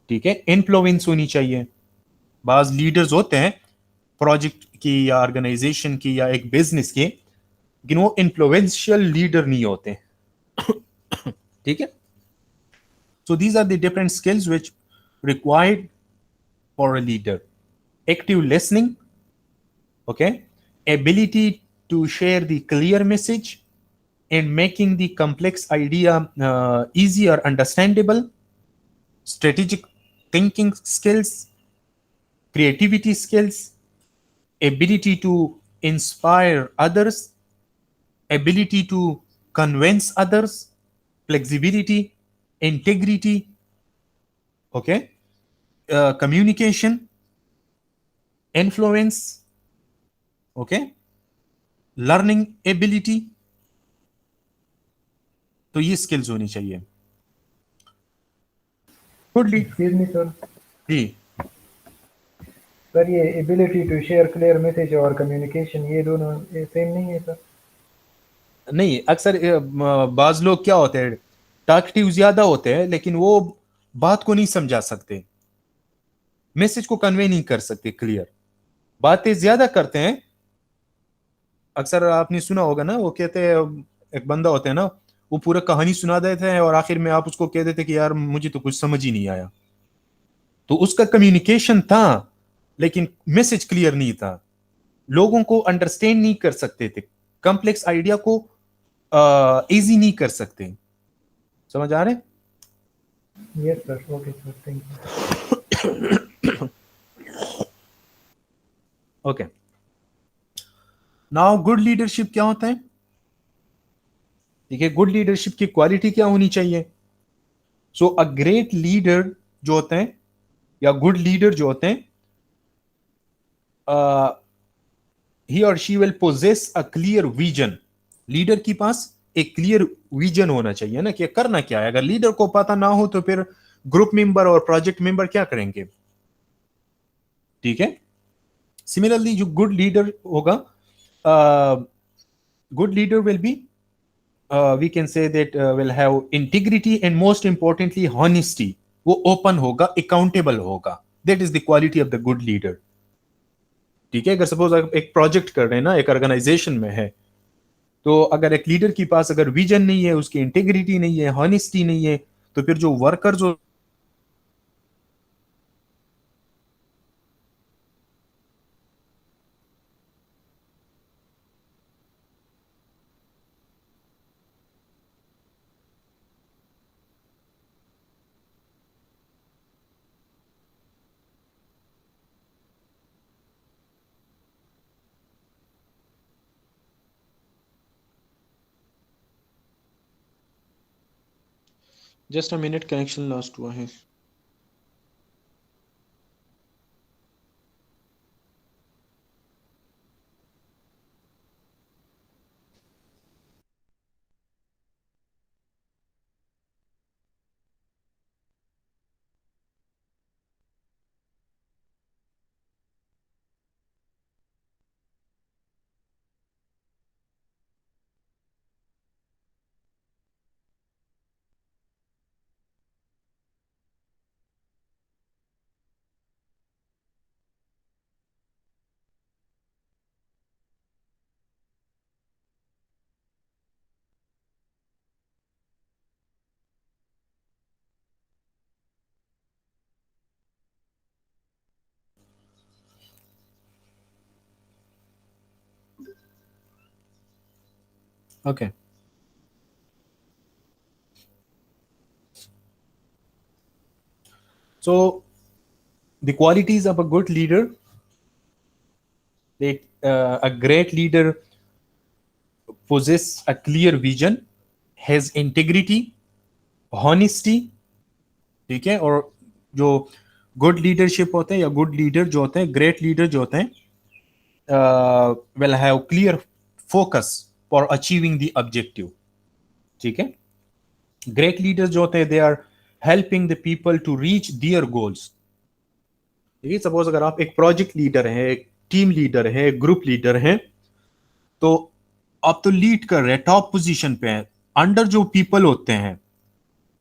[SPEAKER 1] ठीक है, इन्फ्लुएंस होनी चाहिए। बाज लीडर्स होते हैं प्रोजेक्ट की या ऑर्गेनाइजेशन की या एक बिजनेस के, लेकिन वो इन्फ्लुएंशियल लीडर नहीं होते। ठीक है, so these are the different skills which required for a leader: active listening, okay, ability to share the clear message and making the complex idea easier understandable, strategic thinking skills, creativity skills, ability to inspire others, ability to convince others, flexibility, integrity, okay, communication, influence, okay, learning ability. तो ये स्किल्स होनी चाहिए। Good
[SPEAKER 2] excuse me sir.
[SPEAKER 1] जी
[SPEAKER 2] सर, ये ability to share clear message और कम्युनिकेशन, ये दोनों सेम नहीं है सर?
[SPEAKER 1] नहीं, अक्सर बाज लोग क्या होते हैं, टॉकटिव ज्यादा होते हैं लेकिन वो बात को नहीं समझा सकते, मैसेज को कन्वे नहीं कर सकते क्लियर, बातें ज्यादा करते हैं। अक्सर आपने सुना होगा ना, वो कहते हैं, एक बंदा होता है ना, वो पूरा कहानी सुना देते हैं और आखिर में आप उसको कह देते कि यार मुझे तो कुछ समझ ही नहीं आया। तो उसका कम्युनिकेशन था लेकिन मैसेज क्लियर नहीं था, लोगों को अंडरस्टैंड नहीं कर सकते थे, कॉम्प्लेक्स आइडिया को इजी नहीं कर सकते। समझ आ रहे?
[SPEAKER 2] Yes sir, okay sir, thank you.
[SPEAKER 1] Okay, now good leadership क्या होता है? देखिए, गुड लीडरशिप की क्वालिटी क्या होनी चाहिए? सो अ ग्रेट लीडर जो होते हैं या गुड लीडर जो होते हैं, ही और she will possess a clear vision. Leader के पास एक क्लियर विजन होना चाहिए ना, कि करना क्या है। अगर लीडर को पता ना हो तो फिर ग्रुप मेंबर और प्रोजेक्ट मेंबर क्या करेंगे? ठीक है, सिमिलरली जो गुड लीडर होगा, good leader will be, we can say that will have integrity and most importantly honesty. वो ओपन होगा, अकाउंटेबल होगा। That is the quality of the good leader. ठीक है, अगर सपोज आप एक प्रोजेक्ट कर रहे हैं ना, एक ऑर्गेनाइजेशन में है, तो अगर एक लीडर के पास अगर विजन नहीं है, उसकी इंटेग्रिटी नहीं है, हॉनेस्टी नहीं है, तो फिर जो workers just a minute, connection lost हुआ है। Okay. So the qualities of a good leader, a great leader possess a clear vision, has integrity, honesty, ठीक है, और जो गुड लीडरशिप होते हैं या गुड लीडर जो होते हैं, ग्रेट लीडर जो होते हैं, will have clear focus for achieving the objective. ठीक है, ग्रेट लीडर्स जो होते हैं, they are helping the people to reach their goals. ठीक है, सपोज अगर आप एक प्रोजेक्ट लीडर हैं, एक टीम लीडर है, एक ग्रुप लीडर हैं, तो आप तो लीड कर रहे हैं, टॉप पोजीशन पे हैं, अंडर जो पीपल होते हैं,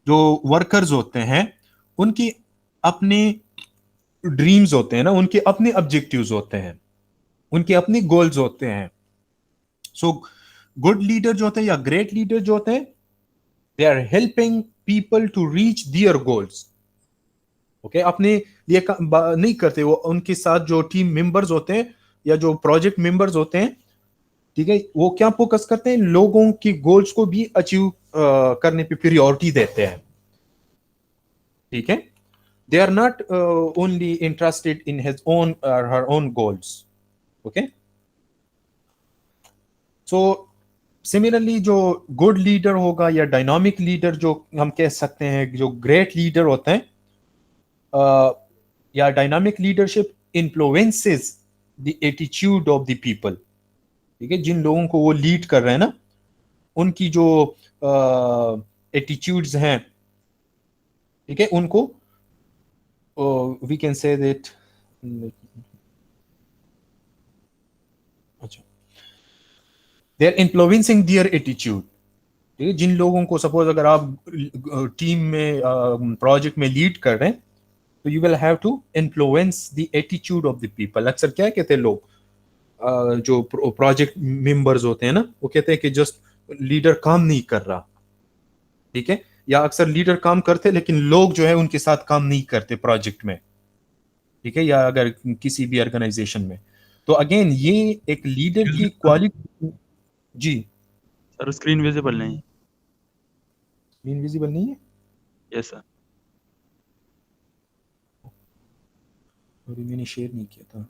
[SPEAKER 1] जो वर्कर्स होते हैं, उनकी अपने ड्रीम्स होते हैं ना, उनके अपने ऑब्जेक्टिव्स होते हैं, उनके अपने गोल्स होते हैं। सो गुड लीडर जो होते हैं या ग्रेट लीडर जो होते हैं, they are helping people to reach their goals. Okay, अपने लिए नहीं करते वो, उनके साथ जो टीम मेंबर्स होते हैं या जो प्रोजेक्ट मेंबर्स होते हैं, ठीक है, वो क्या फोकस करते हैं, लोगों की गोल्स को भी अचीव करने पे प्रायोरिटी देते हैं। ठीक है, they are not only interested in his own or her own goals. Okay, so similarly जो गुड लीडर होगा या डायनामिक लीडर जो हम कह सकते हैं, जो ग्रेट लीडर होते हैं, या dynamic leadership influences the attitude of the people. ठीक है, जिन लोगों को वो लीड कर रहे हैं ना, उनकी जो एटीट्यूड्स हैं, ठीक है, उनको वी कैन से दैट, अच्छा, they are influencing their attitude. ठीक है, जिन लोगों को, सपोज अगर आप टीम में प्रोजेक्ट में लीड कर रहे हैं, तो you will have to influence the attitude of the people. अक्सर क्या कहते हैं लोग, जो प्रोजेक्ट मेंबर्स होते हैं ना, वो कहते हैं कि जस्ट लीडर काम नहीं कर रहा। ठीक है, या अक्सर लीडर काम करते लेकिन लोग जो है उनके साथ काम नहीं करते प्रोजेक्ट में। ठीक है, या अगर किसी भी ऑर्गेनाइजेशन में, तो अगेन ये एक लीडर की क्वालिटी। जी,
[SPEAKER 3] सर स्क्रीन विजिबल नहीं।
[SPEAKER 1] स्क्रीन विजिबल नहीं है?
[SPEAKER 3] Yes sir.
[SPEAKER 1] अभी मैंने शेयर नहीं किया था।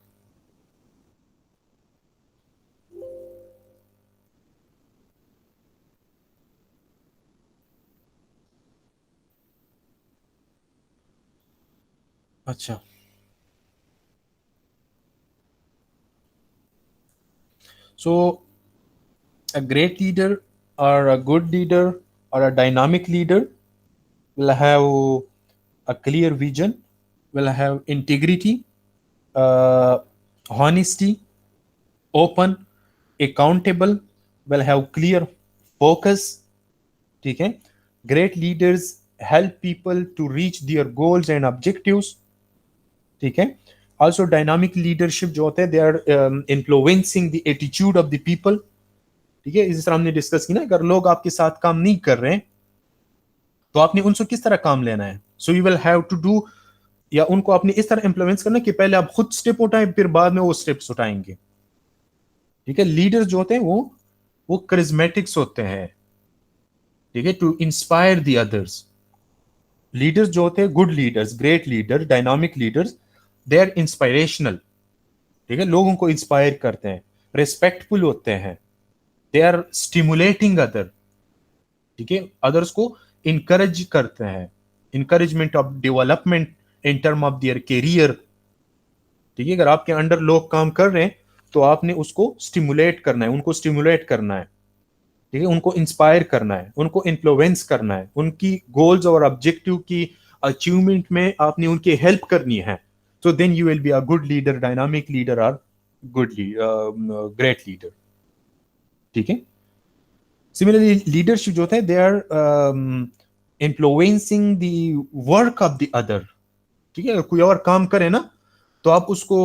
[SPEAKER 1] अच्छा, so a great leader or a good leader or a dynamic leader will have a clear vision, will have integrity, honesty, open, accountable, will have clear focus. ठीक है, great leaders help people to reach their goals and objectives. ठीक है। ऑल्सो डायनामिक लीडरशिप जो होते हैं, they are influencing the attitude of the people. ठीक है, इस तरह हमने डिस्कस की ना, अगर लोग आपके साथ काम नहीं कर रहे हैं तो आपने उनसे किस तरह काम लेना है। So you will have to do, या उनको आपने इस तरह इंफ्लुएंस करना कि पहले आप खुद स्टेप उठाएं, फिर बाद में वो स्टेप्स उठाएंगे। ठीक है, लीडर्स जो होते हैं वो करिज्मेटिक्स होते हैं। ठीक है, to inspire the others. Leaders जो होते हैं, good leaders, great leader, dynamic leaders, they are inspirational. ठीक है, लोगों को इंस्पायर करते हैं, रिस्पेक्टफुल होते हैं, दे आर स्टिमुलेटिंग अदर। ठीक है, अदर्स को इंकरेज करते हैं, encouragement of development in term of their career. ठीक है, अगर आपके अंडर लोग काम कर रहे हैं तो आपने उसको स्टिमुलेट करना है, उनको स्टिमुलेट करना है। ठीक है, उनको इंस्पायर करना है, उनको इन्फ्लुएंस करना है, उनकी गोल्स और ऑब्जेक्टिव की अचीवमेंट में आपने उनकी हेल्प करनी है। So then you will be a good leader, dynamic leader और गुड ग्रेट लीडर। ठीक है, सिमिलरली लीडरशिप जो होता है, they are influencing the work of the other. ठीक है, अगर कोई और काम करे ना तो आप उसको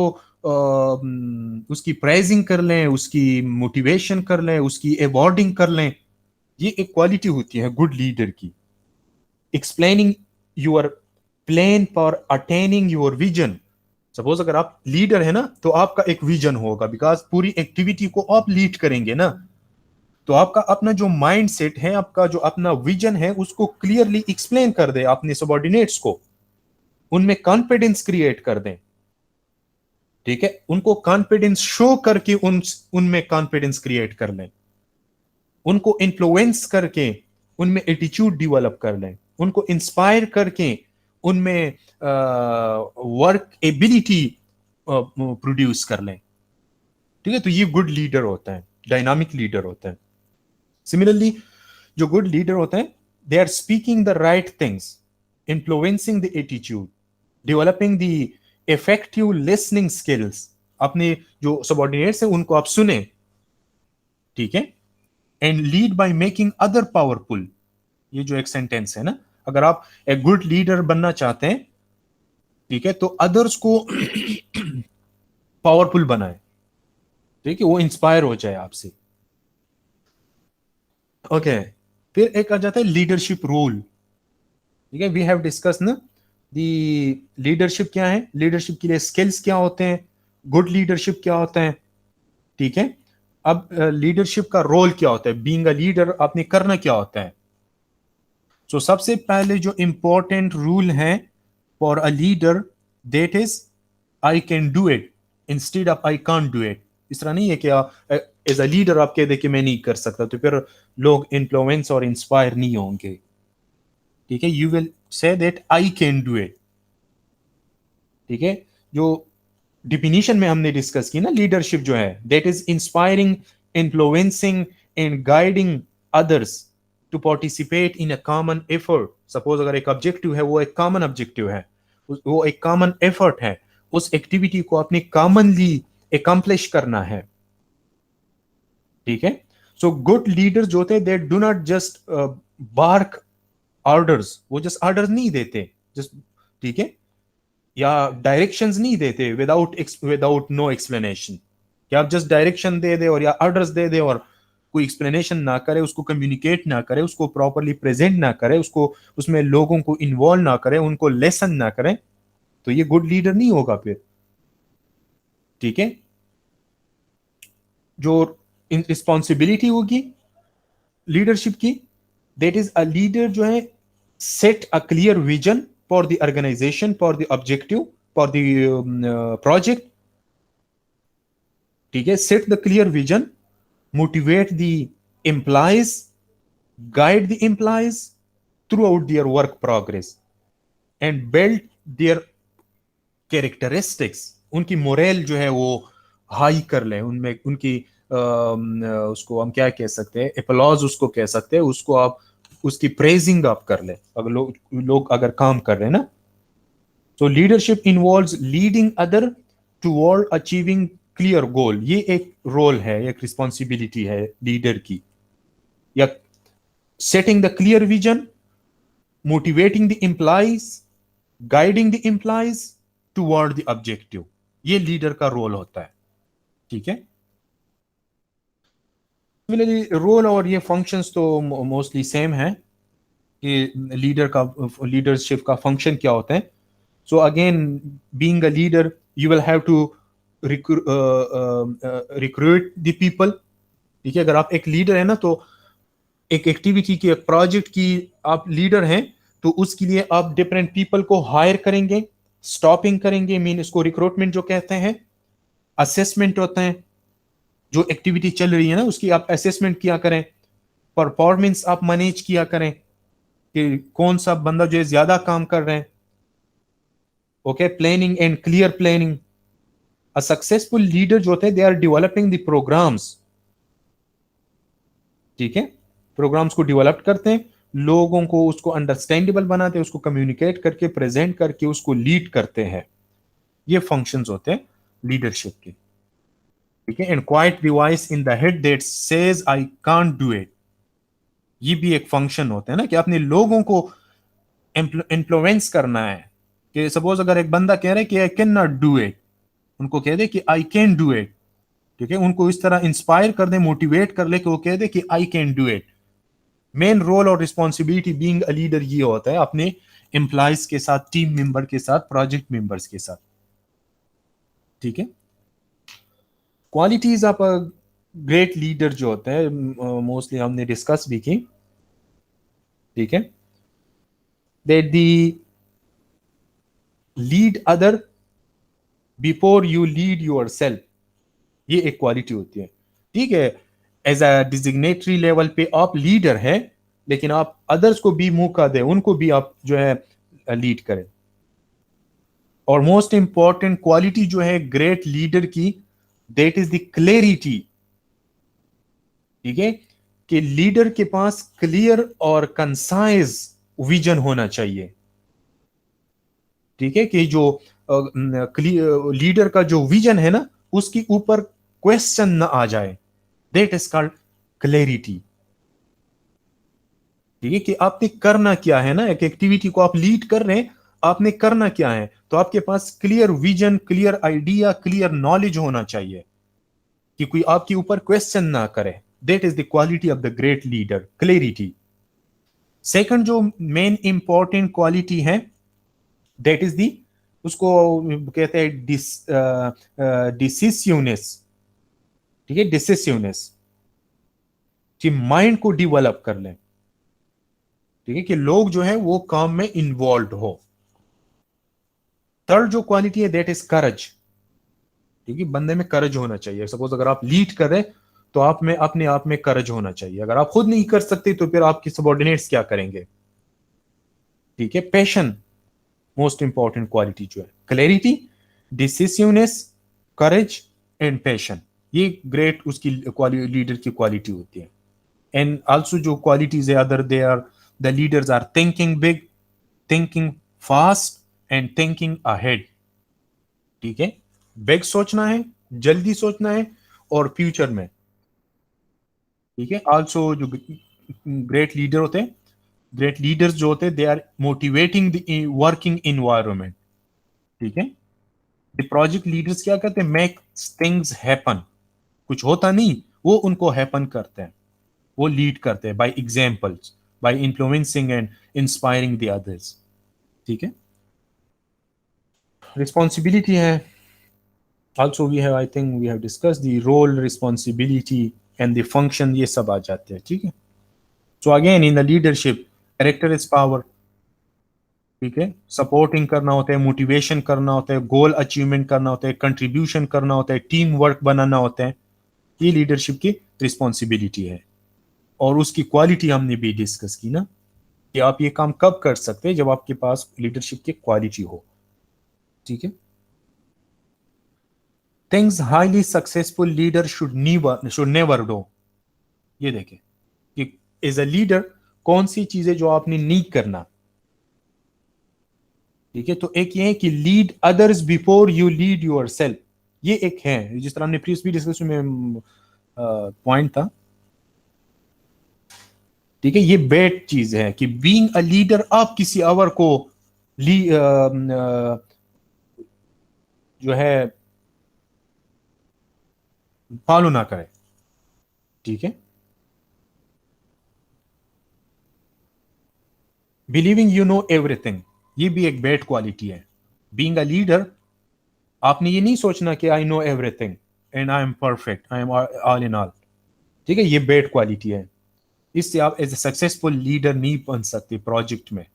[SPEAKER 1] उसकी प्राइजिंग कर लें, उसकी मोटिवेशन कर लें, उसकी अवॉर्डिंग कर लें। ये एक क्वालिटी होती है गुड लीडर की। Explaining your plan for attaining your vision. Suppose अगर आप लीडर है ना तो आपका एक विजन होगा, बिकॉज पूरी एक्टिविटी को आप लीड करेंगे ना, तो आपका अपना जो माइंड सेट है, आपका जो अपना विजन है, उसको क्लियरली एक्सप्लेन कर दे अपने सबॉर्डिनेट्स को, उनमें कॉन्फिडेंस क्रिएट कर दें। ठीक है, उनको कॉन्फिडेंस शो करके उनमें कॉन्फिडेंस क्रिएट कर लें, उनको इन्फ्लुएंस करके उनमें एटीट्यूड डेवलप कर लें, उनको इंस्पायर करके उनमें वर्क एबिलिटी प्रोड्यूस कर लें। ठीक है, तो ये गुड लीडर होता है, डायनामिक लीडर होता है। सिमिलरली जो गुड लीडर होता है, they are speaking the right things, influencing the attitude, developing the effective listening skills. अपने जो सबॉर्डिनेट्स हैं उनको आप सुने। ठीक है, and lead by making other powerful. ये जो एक सेंटेंस है ना, अगर आप एक गुड लीडर बनना चाहते हैं, ठीक है, तो अदर्स को पावरफुल बनाए। ठीक है, वो इंस्पायर हो जाए आपसे। ओके, फिर एक आ जाता है लीडरशिप रोल। ठीक है, वी हैव डिस्कस ना दी लीडरशिप क्या है, लीडरशिप के लिए स्किल्स क्या होते हैं, गुड लीडरशिप क्या होता है। ठीक है, अब लीडरशिप का रोल क्या होता है, बीइंग अ लीडर आपने करना क्या होता है। सो सबसे पहले जो इंपॉर्टेंट रूल है for a leader, that is I can do it instead of I can't do it. इस तरह नहीं है कि एज अ लीडर आप कह दे कि मैं नहीं कर सकता, तो फिर लोग इन्फ्लुएंस और इंस्पायर नहीं होंगे। ठीक है, you will say that I can do it. ठीक है, जो डिफिनीशन में हमने डिस्कस की ना, लीडरशिप जो है, that is inspiring, influencing and guiding others to participate in a common effort. Suppose अगर एक ऑब्जेक्टिव है, वो एक कॉमन ऑब्जेक्टिव है, वो एक कॉमन एफर्ट है, उस एक्टिविटी को आपने कॉमनली एकम्प्लिश करना है। ठीक है, सो गुड लीडर्स जो होते हैं, they do not just bark orders, वो जस्ट ऑर्डर नहीं देते जस्ट, ठीक है, या डायरेक्शंस नहीं देते विदाउट नो एक्सप्लेनेशन, कि आप जस्ट डायरेक्शन दे दे और या ऑर्डर्स दे दे और कोई एक्सप्लेनेशन ना करे, उसको कम्युनिकेट ना करे, उसको प्रॉपरली प्रेजेंट ना करे, उसको उसमें लोगों को इन्वॉल्व ना करे, उनको लेसन ना करे, तो ये गुड लीडर नहीं होगा फिर। ठीक है, जो रिस्पॉन्सिबिलिटी होगी लीडरशिप की, दैट इज अ लीडर जो है set a clear vision for the organization, for the objective, for the project. ठीक है, set the clear vision, motivate the employees, guide the employees throughout their work progress and build their characteristics। उनकी मोरल जो है वो हाई कर ले, उनमें उनकी उसको हम क्या कह सकते हैं, एप्लॉज उसको कह सकते हैं, उसको आप उसकी प्रेजिंग आप कर ले, अगर लोग अगर काम कर रहे हैं ना। तो leadership involves leading other toward achieving clear goal. ये एक रोल है, एक रिस्पॉन्सिबिलिटी है लीडर की, या setting the clear vision, motivating the employees, guiding the employees toward the objective. ये लीडर का रोल होता है, ठीक है। सिमिलरली रोल और ये फंक्शंस तो मोस्टली सेम है कि लीडरशिप का फंक्शन क्या होता है। So again, being a leader, you will have to recruit the people, ठीक है। अगर आप एक लीडर है ना, तो एक एक्टिविटी की, एक प्रोजेक्ट की आप लीडर हैं, तो उसके लिए आप डिफरेंट पीपल को हायर करेंगे, स्टॉपिंग करेंगे, मीन इसको रिक्रूटमेंट जो कहते हैं। असेसमेंट होता है, जो एक्टिविटी चल रही है ना उसकी आप असेसमेंट किया करें, परफॉर्मेंस आप मैनेज किया करें कि कौन सा बंदा जो है ज्यादा काम कर रहे हैं। Okay, planning and clear planning. A successful leader जो होते हैं, they are developing the programs, ठीक है। प्रोग्राम्स को डेवलप करते हैं, लोगों को उसको अंडरस्टैंडेबल बनाते हैं, उसको कम्युनिकेट करके, प्रेजेंट करके उसको लीड करते हैं। ये फंक्शंस होते हैं लीडरशिप के, ठीक है। And quite the voice in the head that says I can't do it, ये भी एक फंक्शन होता है ना, कि अपने लोगों को इन्फ्लुएंस करना है। कि सपोज अगर एक बंदा कह रहा है कि I can not do it, उनको कह दे कि आई कैन डू इट, ठीक है। उनको इस तरह इंस्पायर कर दे, मोटिवेट कर ले कि वो कह दे कि I can do it. Main role और रिस्पॉन्सिबिलिटी बीइंग अ लीडर ये होता है अपने एम्प्लॉयज के साथ, टीम मेंबर के साथ, प्रोजेक्ट मेंबर्स के साथ, ठीक है। Qualities of a great leader जो होता है, मोस्टली हमने डिस्कस भी की, ठीक है। That the lead other before you lead your self, ये एक क्वालिटी होती है, ठीक है। एज अ डिजिग्नेटरी लेवल पे आप लीडर है, लेकिन आप अदर्स को भी मौका दें, उनको भी आप जो है लीड करें। और मोस्ट इंपॉर्टेंट क्वालिटी जो है ग्रेट लीडर की, दैट इज द क्लैरिटी, ठीक है। कि लीडर के पास क्लियर और कंसाइज विजन होना चाहिए, ठीक है। कि जो लीडर का जो विजन है ना, उसके ऊपर क्वेश्चन ना आ जाए, दैट इज कॉल्ड क्लैरिटी, ठीक है। कि आपने करना क्या है ना, एक एक्टिविटी को आप लीड कर रहे हैं, आपने करना क्या है, तो आपके पास clear vision, clear idea, clear knowledge होना चाहिए कि कोई आपके ऊपर क्वेश्चन ना करे। That is the quality of the great leader, clarity. Second जो मेन इंपॉर्टेंट क्वालिटी है, दैट इज दी, उसको कहते हैं डिसिसिवनेस, ठीक है। डिसिसिवनेस कि माइंड को डेवलप कर लें, ठीक है। कि लोग जो है वो काम में इन्वॉल्व हो। थर्ड जो क्वालिटी है, दैट इज करज, ठीक है। बंदे में करज होना चाहिए। सपोज अगर आप लीड कर रहे हैं, तो आप में अपने आप में करज होना चाहिए। अगर आप खुद नहीं कर सकते, तो फिर आपके सबॉर्डिनेट्स क्या करेंगे, ठीक है। पैशन, मोस्ट इंपॉर्टेंट क्वालिटी जो है, clarity, decisiveness, courage and passion, ये ग्रेट उसकी लीडर की क्वालिटी होती है। एंड आल्सो जो क्वालिटीज है other, they are the leaders are thinking big, thinking fast and thinking ahead, ठीक है। बिग सोचना है, जल्दी सोचना है, और फ्यूचर में, ठीक है। आल्सो जो ग्रेट लीडर होते हैं, ग्रेट लीडर्स जो होते हैं, they are motivating the working environment, ठीक है। द प्रोजेक्ट लीडर्स क्या करते हैं, मेक थिंग्स हैपन, कुछ होता नहीं, वो उनको हैपन करते हैं, वो लीड करते हैं by examples, by influencing and inspiring the others, ठीक है। रिस्पॉन्सिबिलिटी है, also we have, I think we have discuss the role, responsibility and the function, ये सब आ जाते हैं, ठीक है। So again in the leadership, character is power, ठीक है। सपोर्टिंग करना होता है, मोटिवेशन करना होता है, गोल अचीवमेंट करना होता है, कंट्रीब्यूशन करना होता है, टीम वर्क बनाना होता है, ये लीडरशिप की रिस्पॉन्सिबिलिटी है। और उसकी क्वालिटी हमने भी डिस्कस की ना, कि आप ये काम कब कर सकते हैं, जब आपके पास लीडरशिप की क्वालिटी हो, ठीक है। Things highly successful leader should never do, ये देखें कि एज अ लीडर कौन सी चीजें जो आपने नहीं करना, ठीक है। तो एक ये है कि lead others before you lead your self, ये एक है, जिस तरह हमने प्रीवियस डिस्कशन में पॉइंट था, ठीक है। ये बैड चीज है कि बीइंग अ लीडर आप किसी और को जो है फॉलो ना करें, ठीक है। बिलीविंग यू नो एवरीथिंग, ये भी एक बैड क्वालिटी है। बीइंग अ लीडर, आपने ये नहीं सोचना कि I know everything and I am perfect, I am all in all, ठीक है, ये बैड क्वालिटी है। इससे आप एज ए सक्सेसफुल लीडर नहीं बन सकते प्रोजेक्ट में,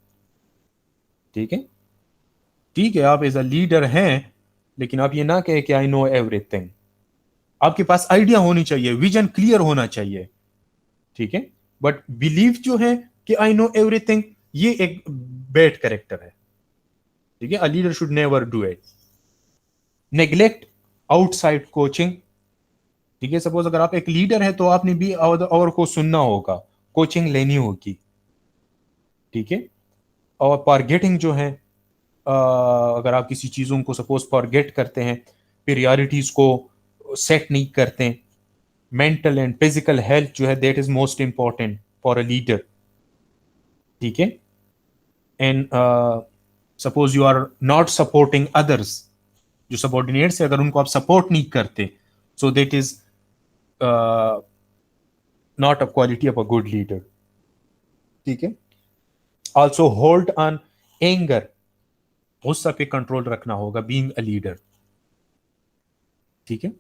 [SPEAKER 1] ठीक है। ठीक है, आप एज अ लीडर हैं, लेकिन आप ये ना कहें कि आई नो एवरीथिंग। आपके पास आइडिया होनी चाहिए, विजन क्लियर होना चाहिए, ठीक है। बट बिलीव जो है कि आई नो एवरीथिंग, ये एक बैड कैरेक्टर है, ठीक है। A leader should never do it. Neglect outside coaching, ठीक है। सपोज अगर आप एक लीडर है तो आपने भी और को सुनना होगा, कोचिंग लेनी होगी, ठीक है। और फॉरगेटिंग जो है, अगर आप किसी चीज़ों को सपोज फॉरगेट करते हैं, प्रियोरिटीज को सेट नहीं करते हैं, मेंटल एंड फिजिकल हेल्थ जो है that is most important for a leader, ठीक है। And suppose you are not supporting others, जो सबॉर्डिनेट्स है अगर उनको आप सपोर्ट नहीं करते, so that is not a quality of a good leader, ठीक है। ऑल्सो होल्ड ऑन एंगर, गुस्सा पे कंट्रोल रखना होगा बीइंग अ लीडर, ठीक है।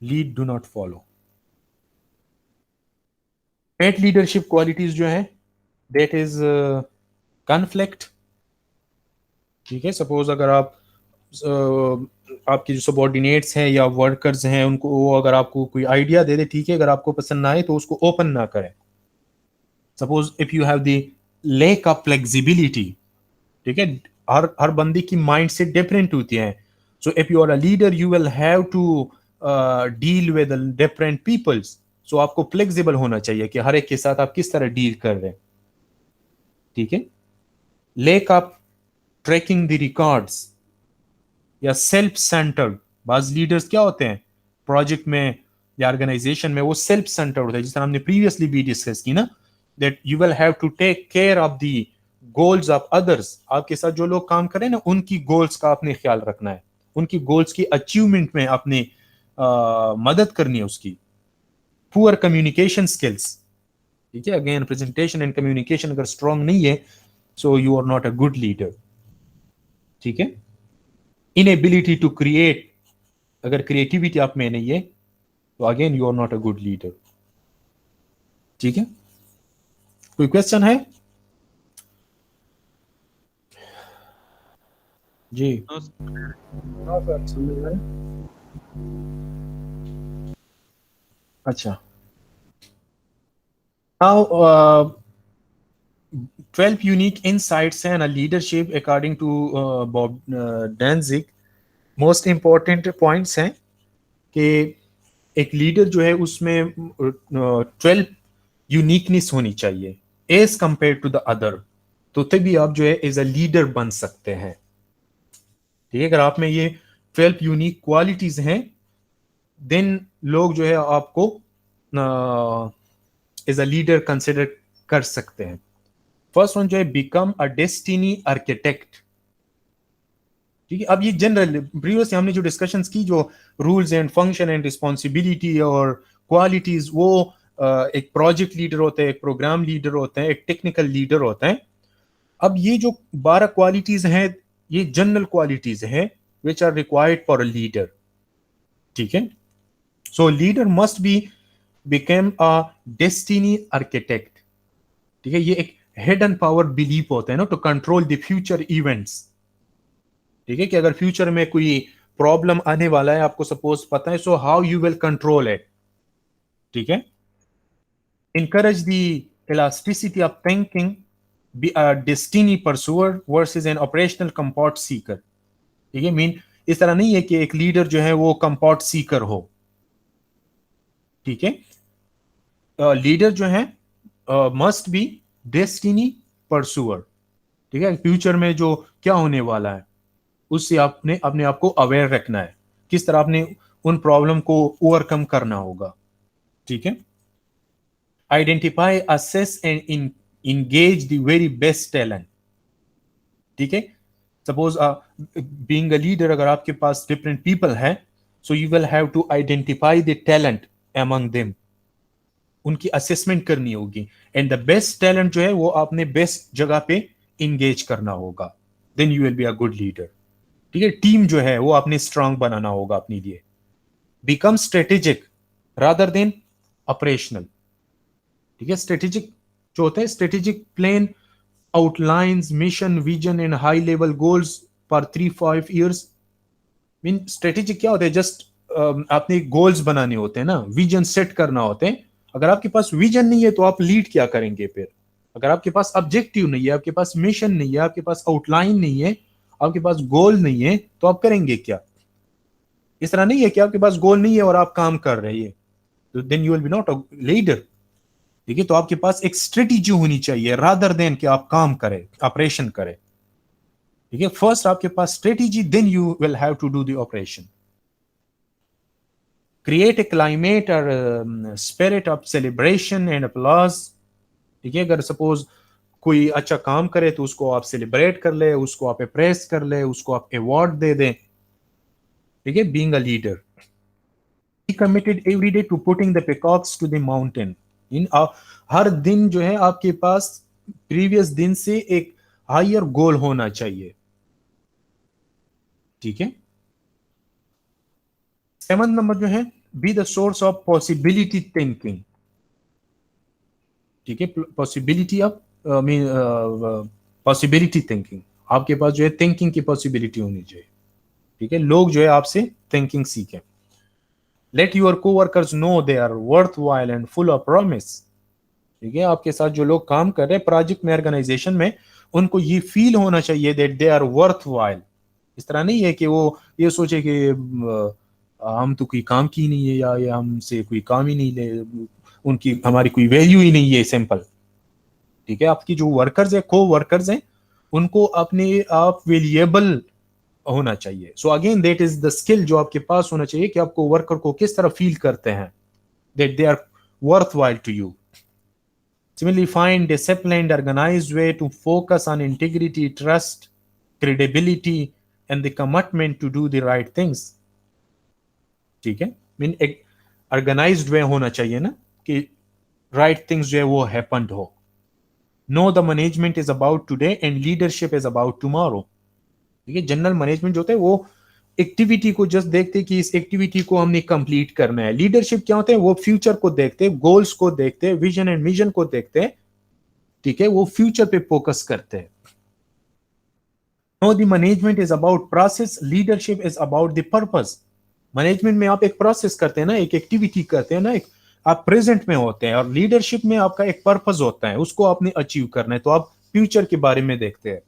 [SPEAKER 1] Lead do not follow. Pet leadership qualities जो है दैट इज कॉन्फ्लिक्ट, ठीक है। सपोज अगर आप आपके जो सबॉर्डिनेट्स हैं या वर्कर्स हैं उनको वो अगर आपको कोई आइडिया दे दे, ठीक है, अगर आपको पसंद ना आए तो उसको ओपन ना करें। Suppose if you have the lack of flexibility, ठीक है, हर बंदे की माइंड से डिफरेंट होती है। So if you are a leader you will have to deal with different peoples, so आपको फ्लेक्सिबल होना चाहिए कि हर एक के साथ आप किस तरह डील कर रहे हैं, ठीक है। Lack of tracking the records या सेल्फ सेंटर्ड, बाज लीडर्स क्या होते हैं प्रोजेक्ट में या ऑर्गेनाइजेशन में, वो सेल्फ सेंटर्ड होता है, जिस तरह हमने प्रीवियसली भी डिस्कस की ना, that you will have to take care of the goals of others. आपके साथ जो लोग काम करें ना उनकी गोल्स का आपने ख्याल रखना है, उनकी गोल्स की अचीवमेंट में आपने मदद करनी है उसकी। पुअर कम्युनिकेशन स्किल्स, ठीक है, अगेन प्रेजेंटेशन एंड कम्युनिकेशन अगर स्ट्रांग नहीं है so you are not a good leader, ठीक है। इनएबिलिटी टू क्रिएट, अगर क्रिएटिविटी आप में नहीं है तो again you are not a good leader, ठीक है। कोई क्वेश्चन है जी?
[SPEAKER 3] नो
[SPEAKER 2] हाँ सर।
[SPEAKER 1] समझ में आया? अच्छा, now 12 unique insights and a leadership according to Bob Danzig। Most important points हैं कि एक लीडर जो है उसमें 12 यूनिकनेस होनी चाहिए as compare to the other, तो तभी आप जो है एज अ लीडर बन सकते हैं, ठीक है। अगर आप में ये 12 यूनिक क्वालिटीज हैं देन लोग जो है आपको एज अ लीडर कंसिडर कर सकते हैं। फर्स्ट वन जो है बिकम अ डेस्टिनी आर्किटेक्ट, ठीक है। अब ये जनरल प्रीवियस हमने जो डिस्कशंस की, जो rules and function and responsibility और क्वालिटीज, वो एक प्रोजेक्ट लीडर होते हैं, एक प्रोग्राम लीडर होते हैं, एक टेक्निकल लीडर होते हैं। अब ये जो 12 क्वालिटीज हैं ये जनरल क्वालिटीज हैं which are required for a leader, ठीक है। So leader must be become a destiny architect, ठीक है। ये एक हिडन पावर बिलीफ होता है ना, to control the future events, ठीक है, कि अगर फ्यूचर में कोई प्रॉब्लम आने वाला है आपको सपोज पता है, so how you will control it, ठीक है। encourage the elasticity of thinking, be a destiny pursuer versus an operational comfort seeker, ठीक है। मीन इस तरह नहीं है कि एक लीडर जो है वो कंफर्ट सीकर हो, ठीक है। लीडर जो है मस्ट बी डेस्टिनी परसुअर, ठीक है। फ्यूचर में जो क्या होने वाला है उससे आपने अपने आप को अवेयर रखना है, किस तरह आपने उन प्रॉब्लम को ओवरकम करना होगा, ठीक है। Identify assess and engage the very best talent, ठीक है। सपोज बीइंग अ लीडर, अगर आपके पास डिफरेंट पीपल है, so you will have to identify the talent among them, उनकी असेसमेंट करनी होगी, एंड द बेस्ट टैलेंट जो है वो आपने बेस्ट जगह पे इंगेज करना होगा, then you will be a good leader. ठीक है, टीम जो है वो आपने स्ट्रांग बनाना होगा अपने लिए, become strategic rather than operational. ठीक है, स्ट्रेटेजिक जो होता है, strategic plan outlines mission, vision and high level goals for 3-5 years। Mean strategic क्या होता है, जस्ट आपने गोल्स बनाने होते हैं ना, विजन सेट करना होते हैं। अगर आपके पास विजन नहीं है तो आप लीड क्या करेंगे फिर? अगर आपके पास ऑब्जेक्टिव नहीं है, आपके पास मिशन नहीं है, आपके पास आउटलाइन नहीं है, आपके पास गोल नहीं है, तो आप करेंगे क्या? इस तरह नहीं है कि आपके पास गोल नहीं है और आप काम कर रहे हैं, तो then you will be not a leader. ठीक है, तो आपके पास एक स्ट्रेटेजी होनी चाहिए रादर देन कि आप काम करें, ऑपरेशन करें। ठीक है, फर्स्ट आपके पास strategy, then you will have to do the operation. Create a climate और spirit of celebration and applause. ठीक है, अगर सपोज कोई अच्छा काम करे तो उसको आप सेलिब्रेट कर ले, उसको आप अप्रेस कर ले, उसको आप अवार्ड दे दें। ठीक है, being a leader, he committed every day to putting the peacocks to the mountain। इन हर दिन जो है आपके पास प्रीवियस दिन से एक हायर गोल होना चाहिए। ठीक है, 7 नंबर जो है, be the source of possibility thinking. ठीक है, possibility of mean possibility thinking, आपके पास जो है थिंकिंग की पॉसिबिलिटी होनी चाहिए। ठीक है, लोग जो है आपसे थिंकिंग सीखें। Let your coworkers know they are worthwhile and full of promise. ठीक है, आपके साथ जो लोग काम कर रहे हैं प्रोजेक्ट में, ऑर्गेनाइजेशन में, उनको ये फील होना चाहिए दैट दे आर वर्थवाइल। इस तरह नहीं है कि वो ये सोचे कि हम तो कोई काम की नहीं है, या ये हमसे कोई काम ही नहीं ले, उनकी हमारी कोई वैल्यू ही नहीं है, सिंपल। ठीक है, आपकी जो वर्कर्स है, को वर्कर्स हैं, उनको अपने आप वेल्युएबल होना चाहिए। So again that is the skill जो आपके पास होना चाहिए कि आपको वर्कर को किस तरह फील करते हैं, that they are worthwhile to you. Similarly, find disciplined, organized way to focus on integrity, trust, credibility, and the commitment to do the right things। ठीक है, मीन एक ऑर्गेनाइज्ड वे होना चाहिए ना, कि राइट थिंग्स जो है वो हैपेंड हो। Know the management is about today and leadership is about tomorrow. ठीक है, जनरल मैनेजमेंट जो होता है वो एक्टिविटी को जस्ट देखते कि इस एक्टिविटी को हमने कंप्लीट करना है। लीडरशिप क्या होते हैं, वो फ्यूचर को देखते, गोल्स को देखते, विजन एंड मिशन को देखते। ठीक है, वो फ्यूचर पे फोकस करते हैं। Know the management is about process, leadership is about the purpose. Management में आप एक प्रोसेस करते हैं ना, एक एक्टिविटी करते हैं ना, एक आप प्रेजेंट में होते हैं, और लीडरशिप में आपका एक पर्पस होता है, उसको आपने अचीव करना है, तो आप फ्यूचर के बारे में देखते हैं।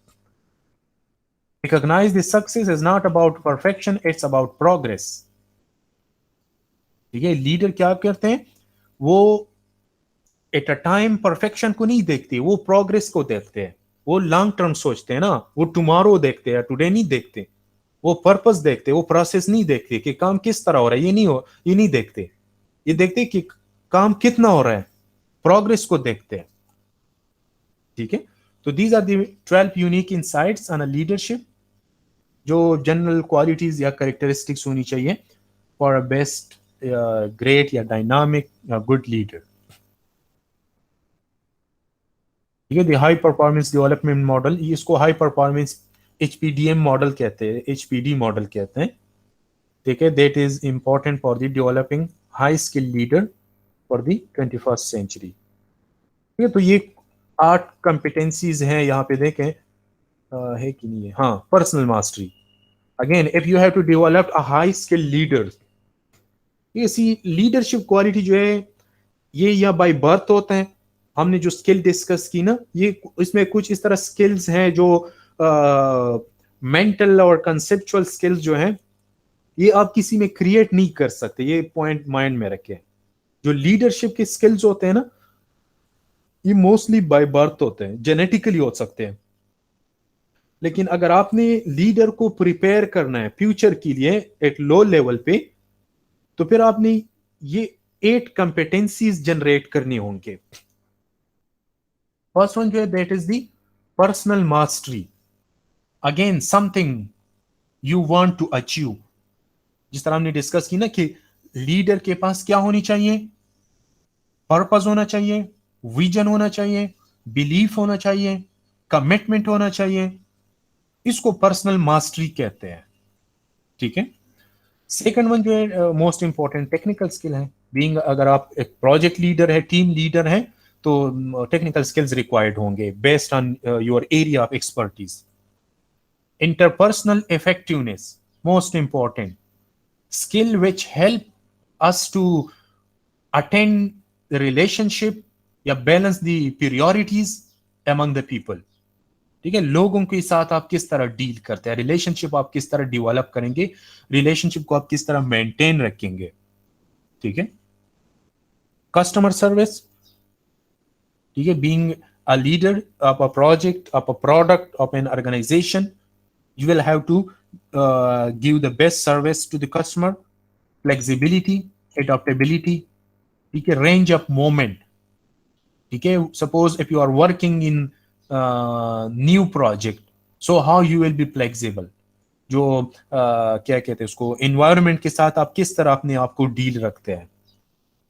[SPEAKER 1] Recognize the success is not about perfection, it's about progress। ठीक है, लीडर क्या करते हैं, वो एट अ टाइम परफेक्शन को नहीं देखते, वो प्रोग्रेस को देखते हैं, वो लॉन्ग टर्म सोचते हैं ना, वो टुमारो देखते हैं, टुडे नहीं देखते, वो पर्पस देखते, वो प्रोसेस नहीं देखते कि काम किस तरह हो रहा है, ये नहीं देखते, ये देखते कि काम कितना हो रहा है, प्रोग्रेस को देखते हैं। ठीक है, तो these are the 12 unique insights on a leadership, जो जनरल क्वालिटीज या कैरेक्टरिस्टिक्स होनी चाहिए फॉर अ बेस्ट ग्रेट या डायनामिक या गुड लीडर। ठीक है, the high performance development model, इसको हाई परफॉर्मेंस HPDM मॉडल कहते हैं, HPD मॉडल कहते हैं। ठीक है, that is important for the developing high skill leader for the 21st century. ठीक है, तो ये 8 कंपिटेंसीज हैं, यहाँ पे देखें है कि नहीं है। हाँ, personal mastery, again if you have to develop a high skill leader, ये लीडरशिप क्वालिटी जो है ये या बाय बर्थ होता है। हमने जो स्किल डिस्कस की ना, ये इसमें कुछ इस तरह स्किल्स हैं जो मेंटल और कंसेप्चुअल स्किल्स जो हैं, ये आप किसी में क्रिएट नहीं कर सकते, ये पॉइंट माइंड में रखें। जो लीडरशिप के स्किल्स होते हैं ना, ये मोस्टली बाय बर्थ होते हैं, जेनेटिकली हो सकते हैं, लेकिन अगर आपने लीडर को प्रिपेयर करना है फ्यूचर के लिए एक लो लेवल पे, तो फिर आपने ये 8 कंपेटेंसीज जनरेट करनी होंगे। फर्स्ट वन जो है that is the personal mastery. Again something you want to achieve. जिस तरह हमने डिस्कस की ना कि लीडर के पास क्या होनी चाहिए, पर्पस होना चाहिए, विजन होना चाहिए, बिलीफ होना चाहिए, कमिटमेंट होना चाहिए। इसको पर्सनल मास्टरी कहते हैं। ठीक है। सेकंड वन जो है मोस्ट इंपॉर्टेंट टेक्निकल स्किल है। बीइंग अगर आप एक प्रोजेक्ट लीडर है, टीम लीडर है, तो टेक्निकल स्किल्स रिक्वायर्ड होंगे based on your area of expertise. Interpersonal effectiveness most important skill which help us to attend the relationship या balance the priorities among the people। ठीक है, लोगों के साथ आप किस तरह डील करते हैं, रिलेशनशिप आप किस तरह डेवलप करेंगे, रिलेशनशिप को आप किस तरह मेंटेन रखेंगे। ठीक है। कस्टमर सर्विस, ठीक है, being a leader of a project, of a product, of an organisation, you will have to give the best service to the customer, flexibility, adaptability, ठीक है, range of moment। ठीक है, suppose if you are working in new project, so how you will be flexible। जो क्या कहते हैं उसको, environment के साथ आप किस तरह अपने आप को डील रखते हैं।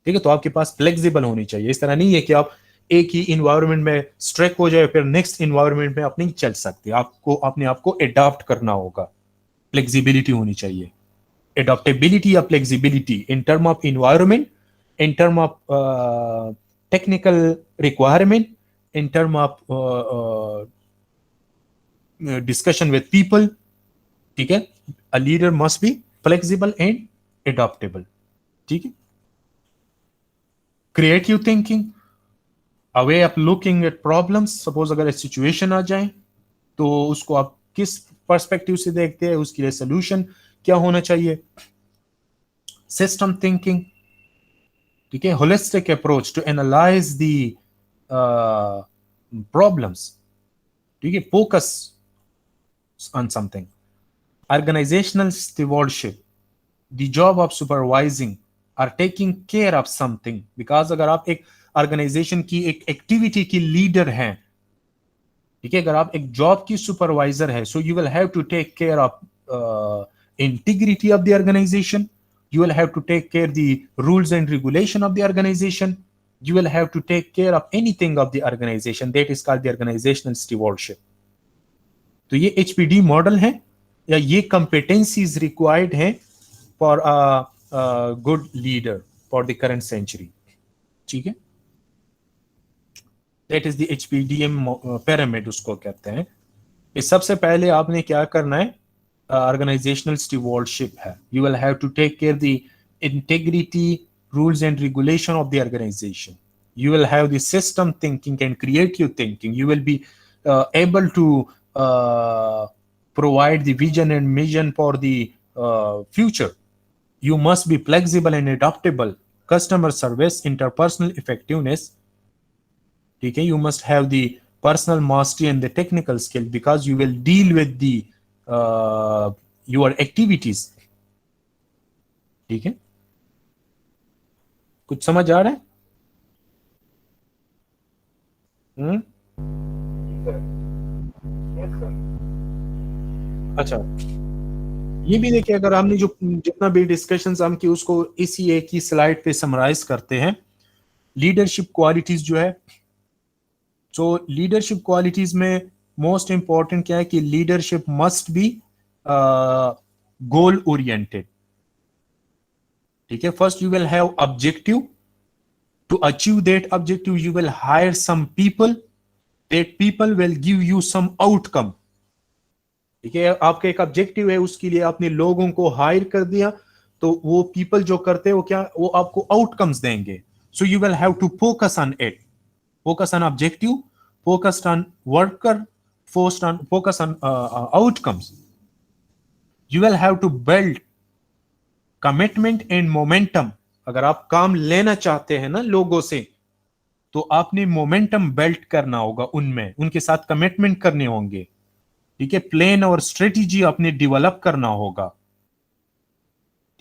[SPEAKER 1] ठीक है, तो आपके पास फ्लेक्सिबल होनी चाहिए। इस तरह नहीं है कि आप एक ही इन्वायरमेंट में स्ट्रेक हो जाए फिर नेक्स्ट इन्वायरमेंट में आप नहीं चल सकते, आपको अपने आप को अडॉप्ट करना होगा। फ्लेक्सिबिलिटी होनी चाहिए, adaptability या flexibility in term of environment, in term of technical requirement, in term of discussion with people। ठीक है, a leader must be flexible and adaptable। ठीक है। creative thinking, a way of looking at problems। suppose अगर सिचुएशन आ जाए तो उसको आप किस पर्सपेक्टिव से देखते हैं, उसके लिए सोल्यूशन क्या होना चाहिए। सिस्टम थिंकिंग, ठीक है, holistic approach to analyse the problems. ठीक है, focus on something. Organisational stewardship, the job of supervising or taking care of something. Because अगर आप एक ऑर्गेनाइजेशन की एक एक्टिविटी की लीडर हैं, ठीक है, अगर आप एक जॉब की सुपरवाइजर है, so you will have to take care of integrity of the organisation, you will have to take care the rules and regulation of the organization, you will have to take care of anything of the organization, that is called the organizational stewardship। तो ये HPD मॉडल है या ये competencies required है for a good leader for the current century। ठीक है, that is the HPDM pyramid उसको कहते हैं। इस सबसे पहले आपने क्या करना है, organizational stewardship है। you will have to take care the integrity, rules and regulation of the organization, you will have the system thinking and creative thinking, you will be able to provide the vision and mission for the future, you must be flexible and adaptable, customer service, interpersonal effectiveness। ठीक है, you must have the personal mastery and the technical skill because you will deal with the your activities। ठीक है, कुछ समझ आ रहा है? अच्छा, ये भी देखिए, अगर हमने जो जितना भी डिस्कशंस हम की उसको इसी एक ही स्लाइड पे समराइज करते हैं। लीडरशिप क्वालिटीज जो है, तो लीडरशिप क्वालिटीज में मोस्ट इंपॉर्टेंट क्या है कि leadership must be goal oriented. ठीक है, first you will have objective, to achieve that objective you will hire some people, that people will give you some outcome. ठीक है, आपका एक ऑब्जेक्टिव है, उसके लिए आपने लोगों को हायर कर दिया, तो वो पीपल जो करते हैं वो क्या, वो आपको आउटकम्स देंगे। So you will have to focus on it, focus on objective, focused on worker, focus on outcomes। you will have to build commitment and momentum। अगर आप काम लेना चाहते हैं ना लोगों से, तो आपने मोमेंटम बिल्ड करना होगा, उनमें उनके साथ कमिटमेंट करने होंगे। ठीक है, प्लान और स्ट्रेटेजी आपने डेवलप करना होगा।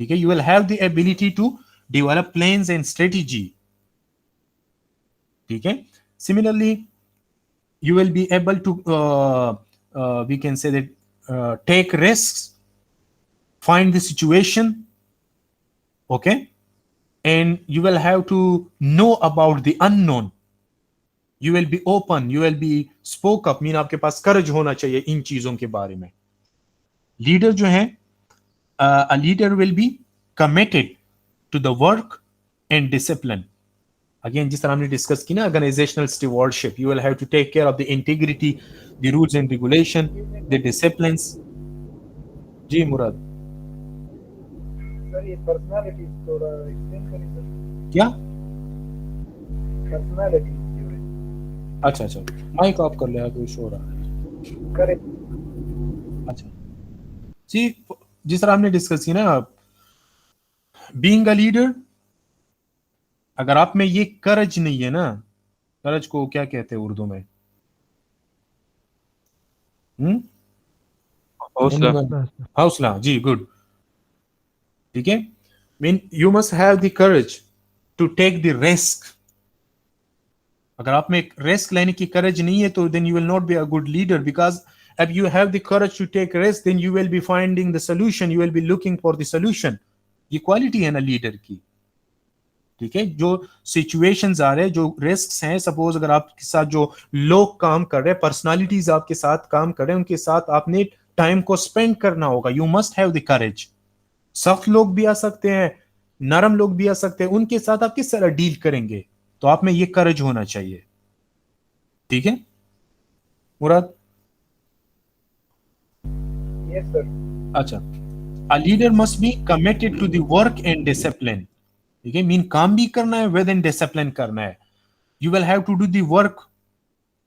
[SPEAKER 1] ठीक है, you will have the ability to develop plans and strategy. ठीक है, similarly you will be able to we can say that take risks, find the situation, okay, and you will have to know about the unknown. You will be open, you will be spoke up, mean आपके पास courage होना चाहिए इन चीजों के बारे में. लीडर जो है, a leader will be committed to the work and discipline. Again, जिस तरह हमने डिस्कस की ना, organisational stewardship, you will have to take care of the integrity, the rules and regulation, the disciplines. जी मुराद,
[SPEAKER 2] सर ये पर्सनालिटीज थोड़ा एक्सप्लेन करें सर.
[SPEAKER 1] क्या?
[SPEAKER 2] पर्सनालिटीज
[SPEAKER 1] अच्छा अच्छा, माइक ऑफ कर ले, कोई शोर आ रहा है.
[SPEAKER 2] करें.
[SPEAKER 1] अच्छा जी, जिस तरह हमने डिस्कस की ना, बीइंग अ लीडर, अगर आप में ये करज नहीं है ना, करज को क्या कहते हैं उर्दू में?
[SPEAKER 3] हौसला।
[SPEAKER 1] हौसला, जी, गुड. ठीक है, mean you must have the courage to take the risk. अगर आप में रिस्क लेने की करेज नहीं है तो then you will not be a good leader, because if you have the courage to take risk, then you will be finding the solution, you will be looking for the solution. ये क्वालिटी है ना लीडर की. ठीक है, जो सिचुएशंस आ रहे हैं, जो रिस्क हैं, सपोज अगर आपके साथ जो लोग काम कर रहे हैं, पर्सनालिटीज आपके साथ काम कर रहे हैं, उनके साथ आपने टाइम को स्पेंड करना होगा. यू मस्ट हैव द करेज. सख्त लोग भी आ सकते हैं, नरम लोग भी आ सकते हैं, उनके साथ आप किस तरह डील करेंगे, तो आप में ये करेज होना चाहिए. ठीक है मुराद?
[SPEAKER 2] Yes sir.
[SPEAKER 1] अच्छा, a leader must be committed to the work and discipline. ठीक है, मीन काम भी करना है, विद इन डिसिप्लिन करना है. You will have to do the work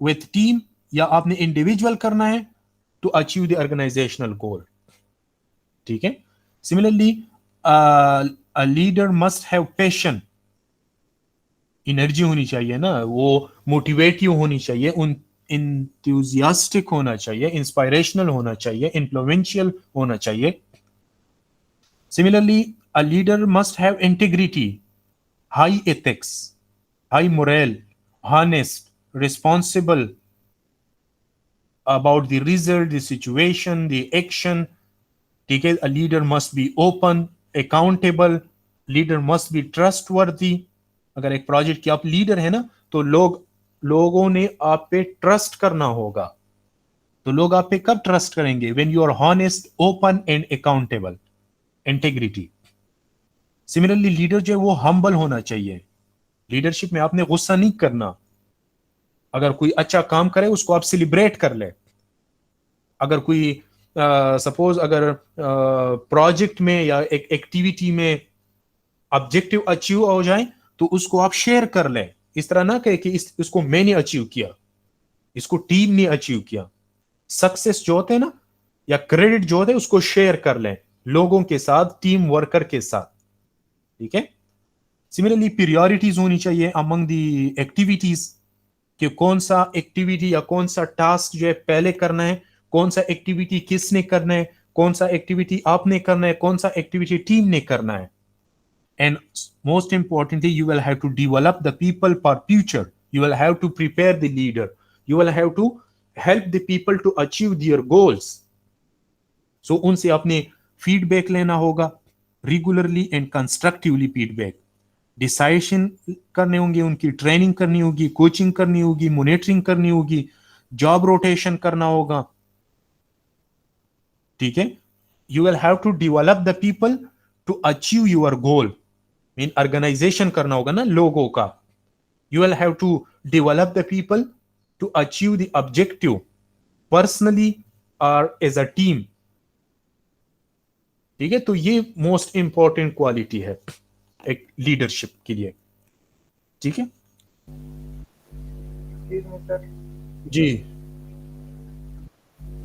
[SPEAKER 1] with team, या आपने इंडिविजुअल करना है to achieve the organisational goal. ठीक है, similarly a leader must have passion. Energy होनी चाहिए ना, वो मोटिवेटिव होनी चाहिए, उन इंथुजियास्टिक होना चाहिए, इंस्पायरेशनल होना चाहिए, इन्फ्लुएंशियल होना चाहिए. Similarly, a leader must have integrity, high ethics, high morale, honest, responsible about the result, the situation, the action. ठीक है, a leader must be open, accountable, leader must be trustworthy. अगर एक प्रोजेक्ट की आप लीडर है ना, तो लोगों ने आप पे ट्रस्ट करना होगा. तो लोग आप पे कब ट्रस्ट करेंगे? when you are honest, open and accountable. Integrity. Similarly leader जो है वो हम्बल होना चाहिए. लीडरशिप में आपने गुस्सा नहीं करना. अगर कोई अच्छा काम करे उसको आप सेलिब्रेट कर ले. अगर कोई सपोज अगर प्रोजेक्ट में या एक एक्टिविटी में ऑब्जेक्टिव अचीव हो जाए तो उसको आप शेयर कर ले. इस तरह ना कहे कि इसको मैंने अचीव किया, इसको टीम ने अचीव किया. सक्सेस जो होते हैं ना, या क्रेडिट जो होते हैं, उसको शेयर कर ले लोगों के साथ, टीम वर्कर के साथ. ठीक है, सिमिलरली प्रायोरिटीज होनी चाहिए अमंग दी एक्टिविटीज, कि कौन सा एक्टिविटी या कौन सा टास्क जो है पहले करना है, कौन सा एक्टिविटी किसने करना है, कौन सा एक्टिविटी आपने करना है, कौन सा एक्टिविटी टीम ने करना है. And most importantly, you will have to develop the people for future. You will have to prepare the leader. You will have to help the people to achieve their goals. So उनसे अपने फीडबैक लेना होगा, regularly and constructively feedback. Decision करने होंगे, उनकी ट्रेनिंग करनी होगी, कोचिंग करनी होगी, मॉनिटरिंग करनी होगी, जॉब रोटेशन करना होगा. ठीक है, you will have to develop the people to achieve your goal. Mean organisation करना होगा ना लोगों का. You will have to develop the people to achieve the objective personally और एज अ टीम. ठीक है, तो ये मोस्ट इंपॉर्टेंट क्वालिटी है एक लीडरशिप के लिए. ठीक है
[SPEAKER 2] एक्सक्यूज मी सर.
[SPEAKER 1] जी.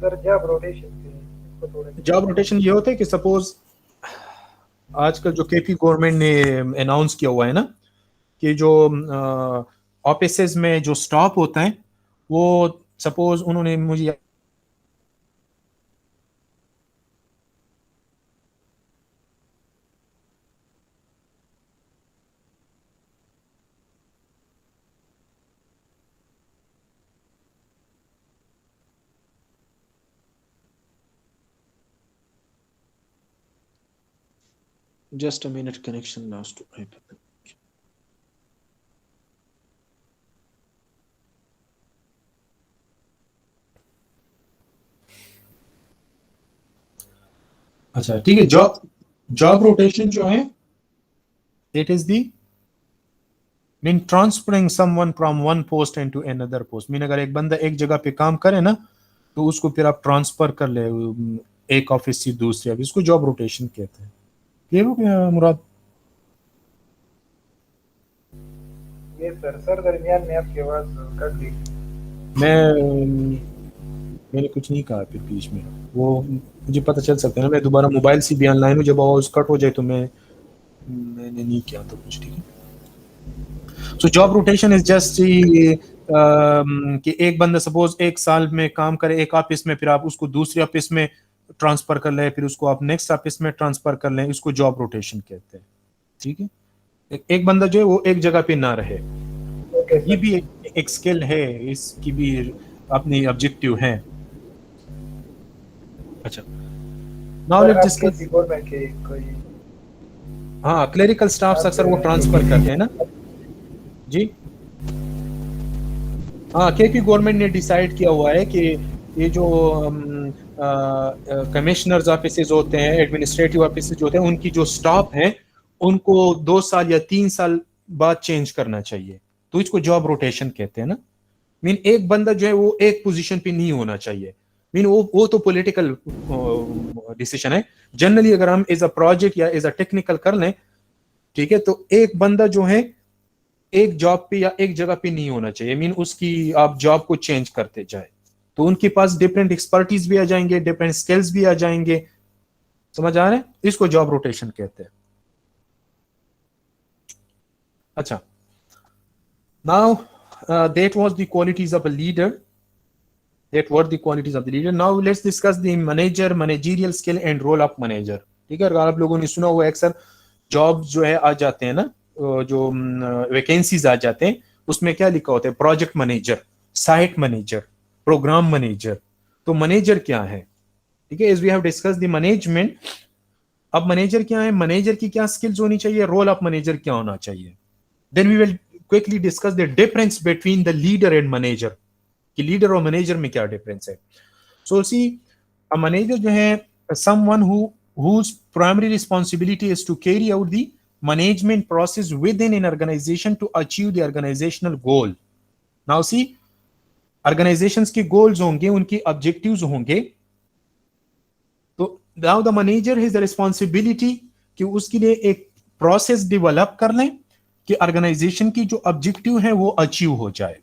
[SPEAKER 2] सर जॉब रोटेशन के इसको थोड़ा.
[SPEAKER 1] जॉब रोटेशन ये होता है कि सपोज आजकल जो केपी गवर्नमेंट ने अनाउंस किया हुआ है ना, कि जो ऑफिसेज में जो स्टाफ होता है, वो सपोज उन्होंने मुझे Just a minute, connection lost to iPad. अच्छा ठीक है, जॉब रोटेशन जो है it is the mean transferring someone from one post into another post. Mean अगर एक बंदा एक जगह पे काम करे ना तो उसको फिर आप ट्रांसफर कर ले एक ऑफिस से दूसरे ऑफिस, इसको जॉब रोटेशन कहते हैं। क्लियर हो गया मुराद?
[SPEAKER 2] ये सर दरमियान में आपकी आवाज कट गई।
[SPEAKER 1] मैंने कुछ नहीं कहा फिर बीच में, वो मुझे पता चल सकता है ना, मैं दोबारा मोबाइल से भी ऑनलाइन हूँ, जब आवाज कट हो जाए तो मैंने नहीं किया तो कुछ। ठीक है, so job rotation is just कि एक बंदा सपोज एक साल में काम करे एक ऑफिस में, फिर आप उसको दूसरे ऑफिस में ट्रांसफर कर लें, फिर उसको आप नेक्स्ट ऑफिस में ट्रांसफर कर लें, इसको जॉब रोटेशन कहते हैं। ठीक है, एक बंदा जो है वो एक जगह पे ना रहे, ये भी एक स्किल है, इसकी भी अपनी ऑब्जेक्टिव है। अच्छा, नाउ लेट्स डिस्कस।
[SPEAKER 2] गवर्नमेंट के कोई
[SPEAKER 1] हाँ, क्लरिकल स्टाफ्स अक्सर वो ट्रांसफर करते हैं ना जी। हाँ, केपी गवर्नमेंट ने डिसाइड किया हुआ है कि ये जो कमिश्नर्स ऑफिसेज होते हैं, एडमिनिस्ट्रेटिव ऑफिसेज होते हैं, उनकी जो स्टाफ है उनको 2 साल या 3 साल बाद चेंज करना चाहिए, तो इसको जॉब रोटेशन कहते हैं ना। मीन एक बंदा जो है वो एक पोजीशन पे नहीं होना चाहिए, मीन वो तो पॉलिटिकल डिसीजन है। जनरली अगर हम एज अ प्रोजेक्ट या एज अ टेक्निकल कर लें, ठीक है, तो एक बंदा जो है एक जॉब पे या एक जगह पे नहीं होना चाहिए, मीन उसकी आप जॉब को चेंज करते जाए, तो उनके पास डिफरेंट एक्सपर्टीज भी आ जाएंगे, डिफरेंट स्किल्स भी आ जाएंगे। समझ आ रहे हैं? इसको जॉब रोटेशन कहते हैं। अच्छा, now that was the qualities of a leader. That were the qualities of the leader. Now let's discuss the managerial skill and role of manager. ठीक है, अगर आप लोगों ने सुना हुआ अक्सर जॉब जो है आ जाते हैं ना, जो वैकेंसीज आ जाते हैं, उसमें क्या लिखा होता है? Project manager, site manager, programme manager. तो मैनेजर क्या है? ठीक है, as we have discuss the management. अब मैनेजर क्या है, मैनेजर की क्या स्किल्स होनी चाहिए, रोल ऑफ मैनेजर क्या होना चाहिए। Then we will quickly discuss the difference between the leader and manager, कि लीडर और मैनेजर में क्या डिफरेंस है। सो सी, अ मैनेजर जो है someone whose primary responsibility is to carry out the management process within an organization to achieve the organizational goal. Now see, organizations के goals होंगे, उनकी objectives होंगे, तो now the manager has the responsibility कि उसके लिए एक process develop कर लें कि organization की जो objective है वो achieve हो जाए।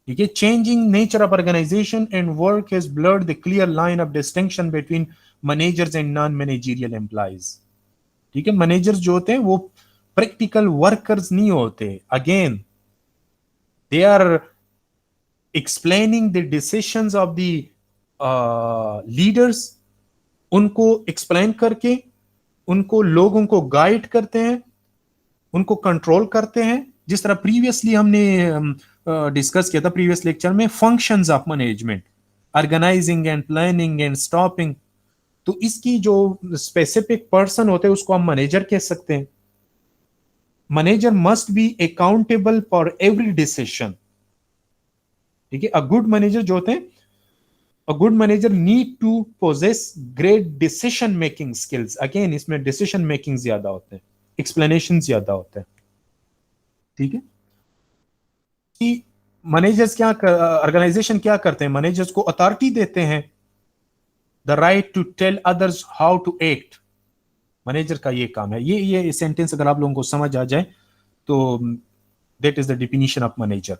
[SPEAKER 1] ठीक है, changing nature of organization and work has blurred the clear line of distinction between managers and non-managerial employees. ठीक है, मैनेजर्स जो होते हैं वो प्रैक्टिकल वर्कर्स नहीं होते। Again, they are explaining the decisions of the leaders, उनको एक्सप्लेन करके उनको लोगों को गाइड करते हैं, उनको कंट्रोल करते हैं। जिस तरह प्रीवियसली हमने डिस्कस किया था प्रीवियस लेक्चर में, functions of management, organising and planning and stopping, तो इसकी जो स्पेसिफिक पर्सन होते हैं उसको हम मैनेजर कह सकते हैं। Manager must be accountable for every decision. ठीक है, अ गुड मैनेजर जो होते हैं, a good manager need to possess great decision making skills. Again, इसमें डिसीजन मेकिंग ज्यादा होते हैं, एक्सप्लेनेशन ज्यादा होते हैं। ठीक है, कि मैनेजर्स क्या ऑर्गेनाइजेशन क्या करते हैं, मैनेजर्स को अथॉरिटी देते हैं, the right to tell others how to act. Manager का ये काम है। ये सेंटेंस अगर आप लोगों को समझ आ जाए तो that is the definition of manager.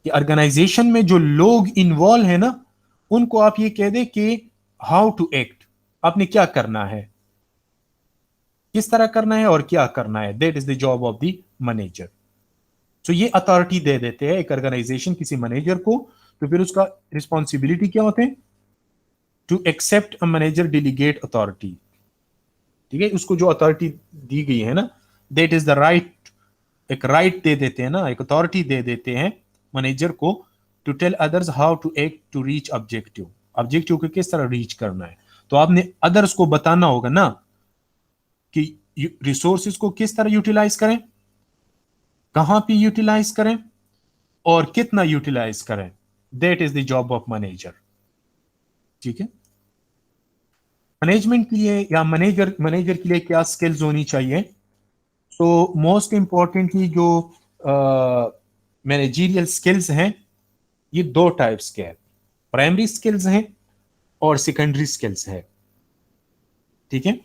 [SPEAKER 1] कि ऑर्गेनाइजेशन में जो लोग इन्वॉल्व है ना, उनको आप ये कह दे कि हाउ टू एक्ट, आपने क्या करना है, किस तरह करना है और क्या करना है। That is the job of the manager. So ये अथॉरिटी दे देते हैं एक ऑर्गेनाइजेशन किसी मैनेजर को, तो फिर उसका रिस्पॉन्सिबिलिटी क्या होते हैं? To accept a manager delegate authority. ठीक है, उसको जो अथॉरिटी दी गई है ना, दैट इज द राइट, एक राइट दे देते हैं ना, एक अथॉरिटी दे देते हैं मैनेजर को, to tell others how to act to reach objective. Objective को किस तरह रीच करना है, तो आपने अदर्स को बताना होगा ना कि रिसोर्सेज को किस तरह यूटिलाइज करें, कहां पे यूटिलाइज करें और कितना यूटिलाइज करें। That is the job of manager. ठीक है, मैनेजमेंट के लिए या मैनेजर के लिए क्या स्किल्स होनी चाहिए। सो मोस्ट इंपॉर्टेंटली जो मैनेजरियल स्किल्स हैं ये दो टाइप्स के हैं, प्राइमरी स्किल्स हैं और सेकेंडरी स्किल्स है। ठीक है,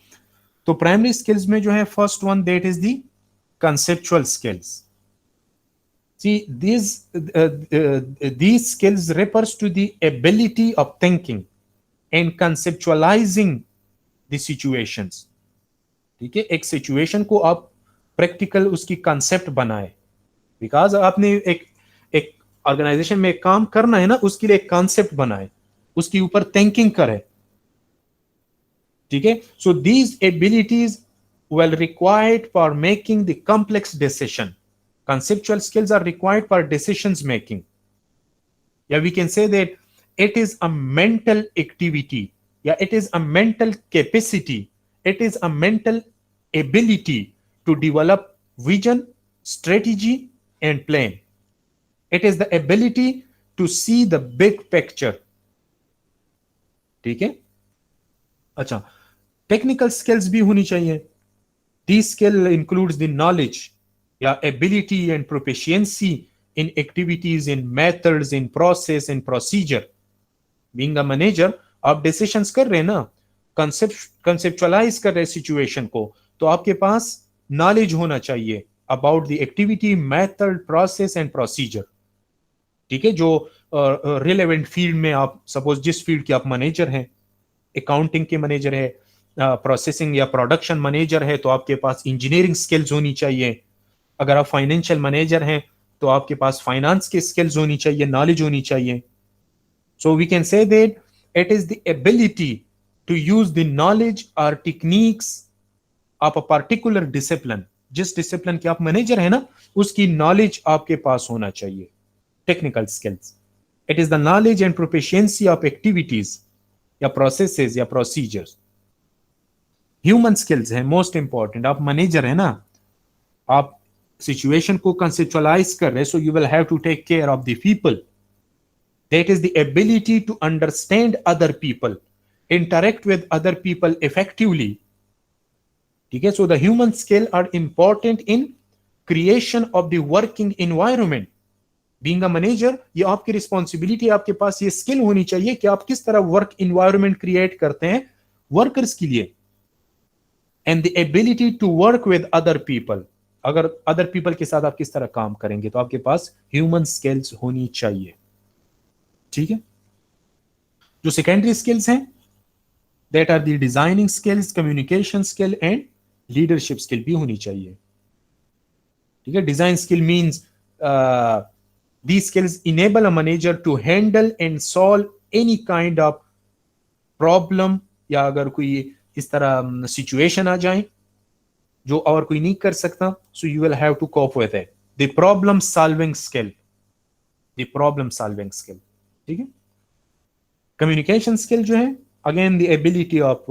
[SPEAKER 1] तो प्राइमरी स्किल्स में जो है first one that is the conceptual skills. See, these skills refers to the ability of thinking and conceptualizing the situations. ठीक है, एक सिचुएशन को आप प्रैक्टिकल उसकी कंसेप्ट बनाए, बिकॉज आपने एक ऑर्गेनाइजेशन में एक काम करना है ना, उसके लिए एक कॉन्सेप्ट बनाए, उसके ऊपर थिंकिंग करे। ठीक है, so these abilities well required for making the complex decision. Conceptual skills are required for decisions making. Yeah, we can say that it is a mental activity. Yeah, it is a mental capacity. It is a mental ability to develop vision, strategy, and plan. It is the ability to see the big picture. ठीक है, अच्छा, टेक्निकल स्किल्स भी होनी चाहिए। This skill includes the knowledge, ability and proficiency in activities, in methods, in process, in procedure. Being a manager, आप decisions कर रहे हैं ना, conceptualize कर रहे situation को, तो आपके पास knowledge होना चाहिए about the activity, method, process and procedure. ठीक है, जो relevant field में आप suppose जिस field के आप manager हैं, accounting के manager है, प्रोसेसिंग या प्रोडक्शन मैनेजर है तो आपके पास इंजीनियरिंग स्किल्स होनी चाहिए। अगर आप फाइनेंशियल मैनेजर हैं तो आपके पास फाइनेंस की स्किल्स होनी चाहिए, नॉलेज होनी चाहिए। So we can say that it is the ability to use the knowledge और techniques of a particular discipline. जिस डिसिप्लिन के आप मैनेजर है ना, उसकी नॉलेज आपके पास होना चाहिए, technical skills. It is the knowledge and proficiency of activities या प्रोसेसेस या प्रोसीजर्स। ह्यूमन स्किल्स है मोस्ट इंपॉर्टेंट। आप मैनेजर है ना, आप सिचुएशन को कंसेप्चुअलाइज कर रहे, so you will have to take care of the people. That is the ability to understand other people, interact with other people effectively. ठीक है, so the human skill are important in creation of the working environment. Being a manager, ये आपकी रिस्पॉन्सिबिलिटी, आपके पास ये स्किल होनी चाहिए कि आप किस तरह वर्क एनवायरनमेंट क्रिएट करते हैं वर्कर्स के लिए। And the ability to work with other people. अगर other people के साथ आप किस तरह काम करेंगे, तो आपके पास human skills होनी चाहिए। ठीक है, जो secondary skills हैं that are the designing skills, communication skill and leadership skill भी होनी चाहिए। ठीक है, design skill means these skills enable a manager to handle and solve any kind of problem, या अगर कोई इस तरह सिचुएशन आ जाए जो और कोई नहीं कर सकता, so you will have to cope with it. The problem solving skill, the problem solving skill. ठीक है, कम्युनिकेशन स्किल जो है again the ability of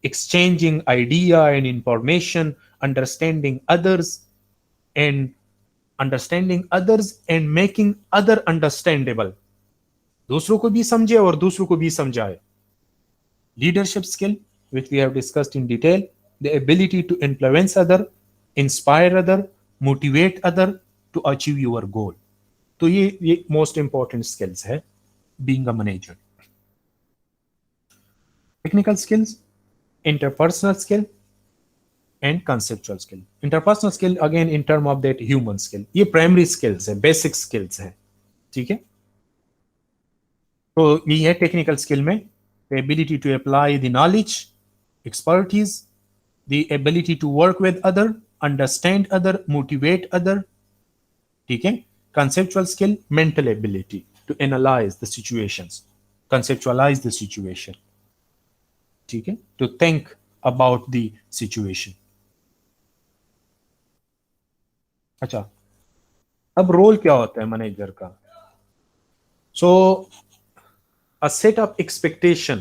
[SPEAKER 1] exchanging idea and information, understanding others and making other understandable. दूसरों को भी समझे और दूसरों को भी समझाए। Leadership skill, which we have discussed in detail, the ability to influence other, inspire other, motivate other to achieve your goal. तो ये most important skills है being a manager. Technical skills, interpersonal skill and conceptual skill. Interpersonal skill again in term of that human skill. ये primary skills है, basic skills है। ठीक है, तो ये है technical skill में the ability to apply the knowledge, expertise, the ability to work with other, understand other, motivate other. ठीक है, conceptual skill, mental ability to analyze the situations, conceptualize the situation. ठीक है, to think about the situation. अच्छा, अब रोल क्या होता है मैनेजर का। सो a set of expectation।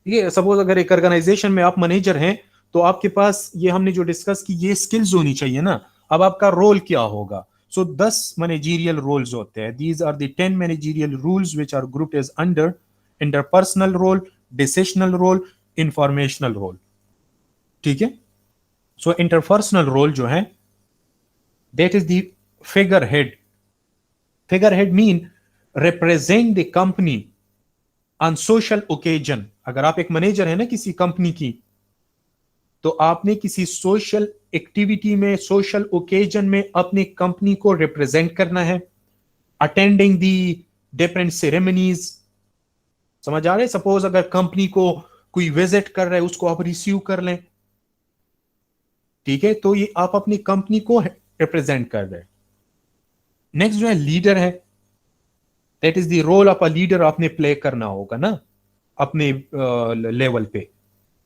[SPEAKER 1] ये सपोज अगर एक ऑर्गेनाइजेशन में आप मैनेजर हैं तो आपके पास ये हमने जो डिस्कस की ये स्किल्स होनी चाहिए ना। अब आपका रोल क्या होगा? सो 10 मैनेजरियल रोल्स होते हैं। These are the 10 managerial rules which are grouped as under interpersonal role, decisional role, informational role. ठीक है। सो इंटरपर्सनल रोल जो है that is the figure head. Figure head mean represent the company on social occasion. अगर आप एक मैनेजर है ना किसी कंपनी की, तो आपने किसी सोशल एक्टिविटी में, सोशल ओकेजन में अपनी कंपनी को रिप्रेजेंट करना है, अटेंडिंग दी डिफरेंट सेरेमनीज। समझ आ रहे? सपोज अगर कंपनी को कोई विजिट कर रहा है, उसको आप रिसीव कर लें, ठीक है, तो ये आप अपनी कंपनी को रिप्रेजेंट कर रहे हैं। नेक्स्ट जो है लीडर है, that is the role of a leader आपने प्ले करना होगा ना अपने लेवल पे।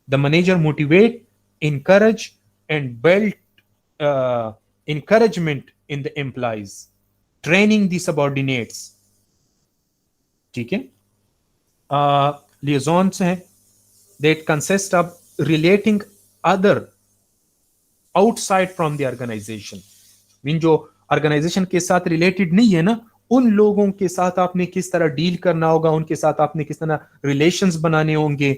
[SPEAKER 1] The manager motivate, encourage and build encouragement in the employees, training the subordinates। ठीक है। liaisons हैं, that consist of relating other outside from the organization। Mean जो ऑर्गेनाइजेशन के साथ रिलेटेड नहीं है ना, उन लोगों के साथ आपने किस तरह डील करना होगा, उनके साथ आपने किस तरह रिलेशंस बनाने होंगे।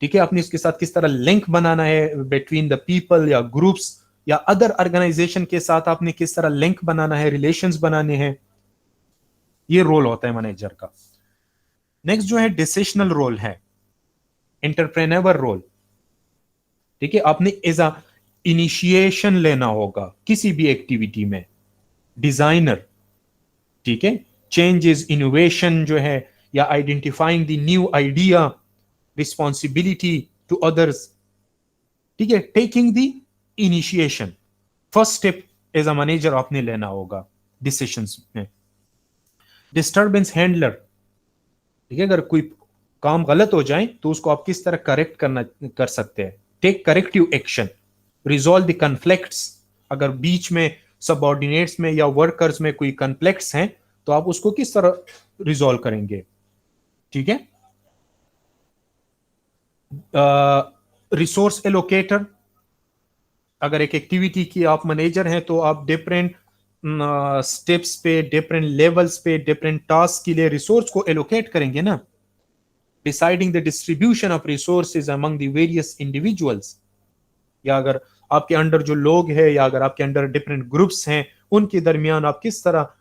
[SPEAKER 1] ठीक है। आपने इसके साथ किस तरह लिंक बनाना है बिटवीन द पीपल या ग्रुप्स या अदर ऑर्गेनाइजेशन के साथ आपने किस तरह लिंक बनाना है, रिलेशंस बनाने हैं। ये रोल होता है मैनेजर का। नेक्स्ट जो है डिसिशनल रोल है, एंटरप्रेन्योर रोल। ठीक है। आपने एज अ इनिशिएशन लेना होगा किसी भी एक्टिविटी में, डिजाइनर। ठीक है। चेंजेस, इनोवेशन जो है, या identifying the new idea, responsibility to others। ठीक है। Taking the initiation, first step as a manager आपने लेना होगा डिसीजंस में। Disturbance handler. ठीक है। अगर कोई काम गलत हो जाए तो उसको आप किस तरह करेक्ट कर सकते हैं। Take corrective action, resolve the conflicts. अगर बीच में सबऑर्डिनेट्स में या वर्कर्स में कोई कॉन्फ्लिक्ट्स हैं तो आप उसको किस तरह रिजॉल्व करेंगे। ठीक है। Resource allocator. अगर एक एक्टिविटी की आप मैनेजर हैं तो आप डिफरेंट स्टेप्स पे, डिफरेंट लेवल्स पे, डिफरेंट टास्क के लिए रिसोर्स को एलोकेट करेंगे ना। Deciding the distribution of resources among the various individuals. या अगर आपके अंडर जो लोग हैं या अगर आपके अंडर डिफरेंट ग्रुप्स हैं, उनके दरमियान आप किस तरह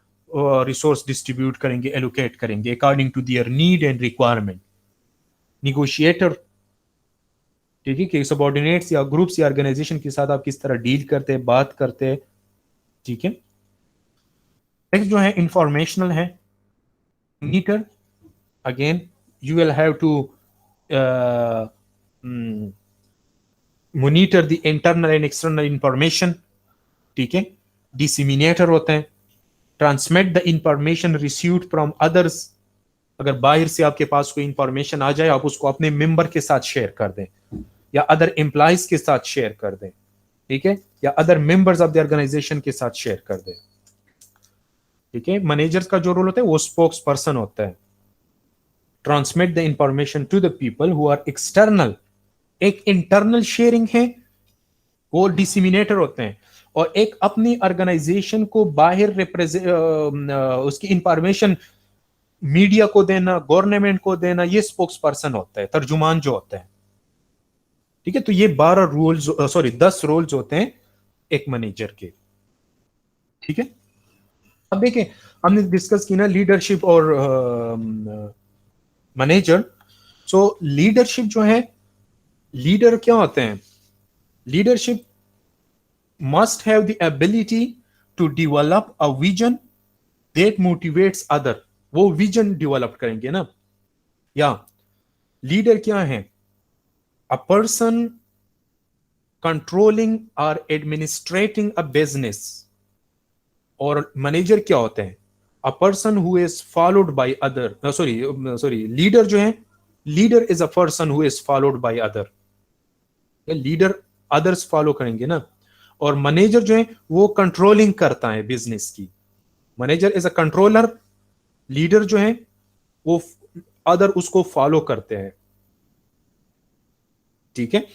[SPEAKER 1] रिसोर्स डिस्ट्रीब्यूट करेंगे, एलोकेट करेंगे according to their need and requirement. Negotiator. ठीक है। कि सबऑर्डिनेट्स या ग्रुप्स या ऑर्गेनाइजेशन के साथ आप किस तरह डील करते हैं, बात करते हैं। ठीक है। नेक्स्ट जो है इंफॉर्मेशनल है, monitor. Again you will have to monitor the internal and external information. ठीक है। डिसिमिनेटर होते हैं, transmit the information received from others. अगर बाहर से आपके पास कोई इंफॉर्मेशन आ जाए, आप उसको अपने मेंबर के साथ शेयर कर दें या अदर एम्प्लॉइज के साथ शेयर कर दें। ठीक है। या other members of the organisation के साथ शेयर कर दें। ठीक है। मैनेजर्स का जो रोल होता है वो स्पोक्स पर्सन होता है। Transmit the information to the people who are external. एक इंटरनल शेयरिंग है, वो डिसिमिनेटर होते हैं, और एक अपनी ऑर्गेनाइजेशन को बाहर उसकी इंफॉर्मेशन मीडिया को देना, गवर्नमेंट को देना, ये स्पोक्स पर्सन होता है, तर्जुमान जो होता है। ठीक है। तो ये 10 रोल्स होते हैं एक मैनेजर के। ठीक है। अब देखिए, हमने डिस्कस की ना लीडरशिप और मैनेजर। सो लीडरशिप जो है, लीडर क्या होते हैं? Leadership must have the ability to develop a vision that motivates other. वो विजन डेवलप करेंगे ना। या लीडर क्या है? अ पर्सन कंट्रोलिंग और एडमिनिस्ट्रेटिंग अ बिजनेस। और मैनेजर क्या होते हैं? A person who is followed by other. Sorry leader जो है, leader is a person who is followed by other. Leader others follow करेंगे ना। और मैनेजर जो है वो कंट्रोलिंग करता है बिजनेस की। Manager is a controller, leader जो है वो अदर उसको फॉलो करते हैं। ठीक है।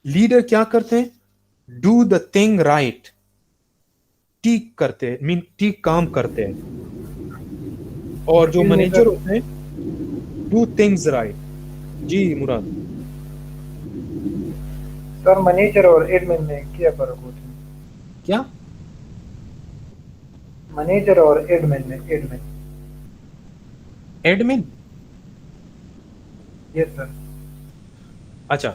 [SPEAKER 1] लीडर क्या करते हैं? डू द थिंग राइट, ठीक करते हैं, मीन ठीक काम करते हैं। और जो
[SPEAKER 2] Excuse me,
[SPEAKER 1] मैनेजर
[SPEAKER 2] sir.
[SPEAKER 1] होते हैं, डू थिंग्स राइट। जी मुराद।
[SPEAKER 2] सर मैनेजर और एडमिन में क्या फर्क होता है?
[SPEAKER 1] क्या?
[SPEAKER 2] मैनेजर और एडमिन में, एडमिन।
[SPEAKER 1] एडमिन?
[SPEAKER 2] Yes sir.
[SPEAKER 1] अच्छा,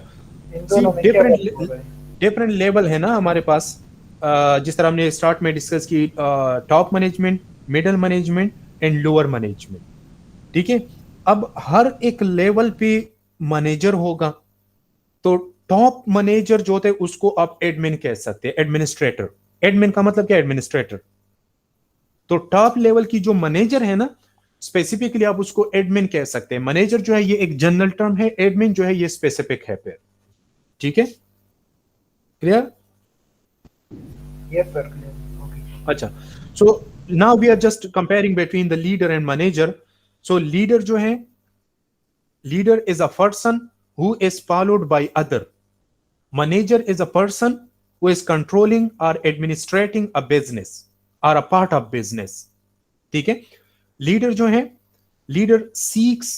[SPEAKER 2] इन
[SPEAKER 1] सी
[SPEAKER 2] दोनों में क्या फर्क होता है?
[SPEAKER 1] डिफरेंट लेवल है ना हमारे पास। जिस तरह हमने स्टार्ट में डिस्कस की, top management, middle management and lower management. ठीक है, अब हर एक लेवल पे मैनेजर होगा। तो टॉप मैनेजर जो होते हैं उसको आप एडमिन कह सकते हैं, एडमिनिस्ट्रेटर। एडमिन का मतलब क्या? एडमिनिस्ट्रेटर। तो टॉप लेवल की जो मैनेजर है ना, स्पेसिफिकली आप उसको एडमिन कह सकते हैं। मैनेजर जो है ये एक जनरल टर्म है, एडमिन जो है ये स्पेसिफिक है फिर। ठीक है, clear?
[SPEAKER 2] Yes sir, clear. Okay.
[SPEAKER 1] अच्छा, so now we are just comparing between the leader and manager. So leader जो है, leader is a person who is followed by other. Manager is a person who is controlling or administrating a business or a part of business. ठीक है, लीडर जो है, leader seeks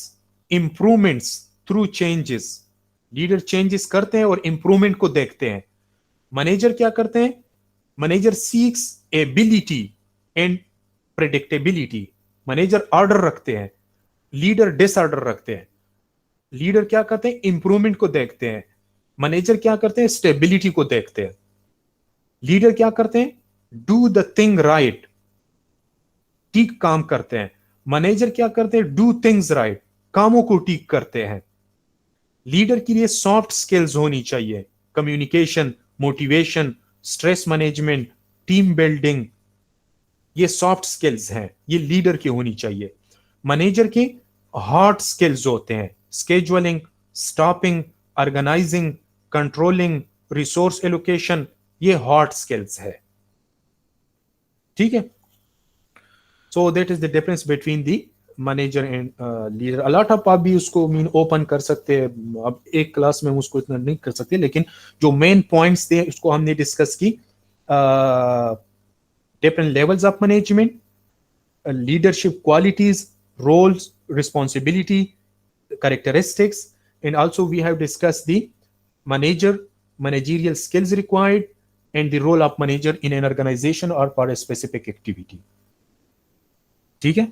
[SPEAKER 1] improvements through changes. Leader changes करते हैं और इंप्रूवमेंट को देखते हैं। मैनेजर क्या करते हैं? Manager seeks ability and predictability. Manager order रखते हैं, लीडर डिसऑर्डर रखते हैं। लीडर क्या करते हैं? इंप्रूवमेंट को देखते हैं। मैनेजर क्या करते हैं? स्टेबिलिटी को देखते हैं। लीडर क्या करते हैं? डू द थिंग राइट, ठीक काम करते हैं। मैनेजर क्या करते हैं? डू थिंग्स राइट, कामों को ठीक करते हैं। लीडर के लिए सॉफ्ट स्किल्स होनी चाहिए, communication, motivation, stress management, team building. ये सॉफ्ट स्किल्स हैं, ये लीडर की होनी चाहिए। मैनेजर के हार्ड स्किल्स होते हैं, scheduling, staffing, organising, controlling, resource allocation. ये हार्ड स्किल्स है। ठीक है, so that is the difference between the manager and leader. A lot of आप भी उसको मीन ओपन कर सकते हैं, अब एक क्लास में हम उसको इतना नहीं कर सकते, लेकिन जो मेन पॉइंट्स थे उसको हमने डिस्कस की। Different levels of management, leadership qualities, roles, responsibility, characteristics, and also we have discussed the managerial skills required, and the role of manager in an organization or for a specific activity. ठीक है?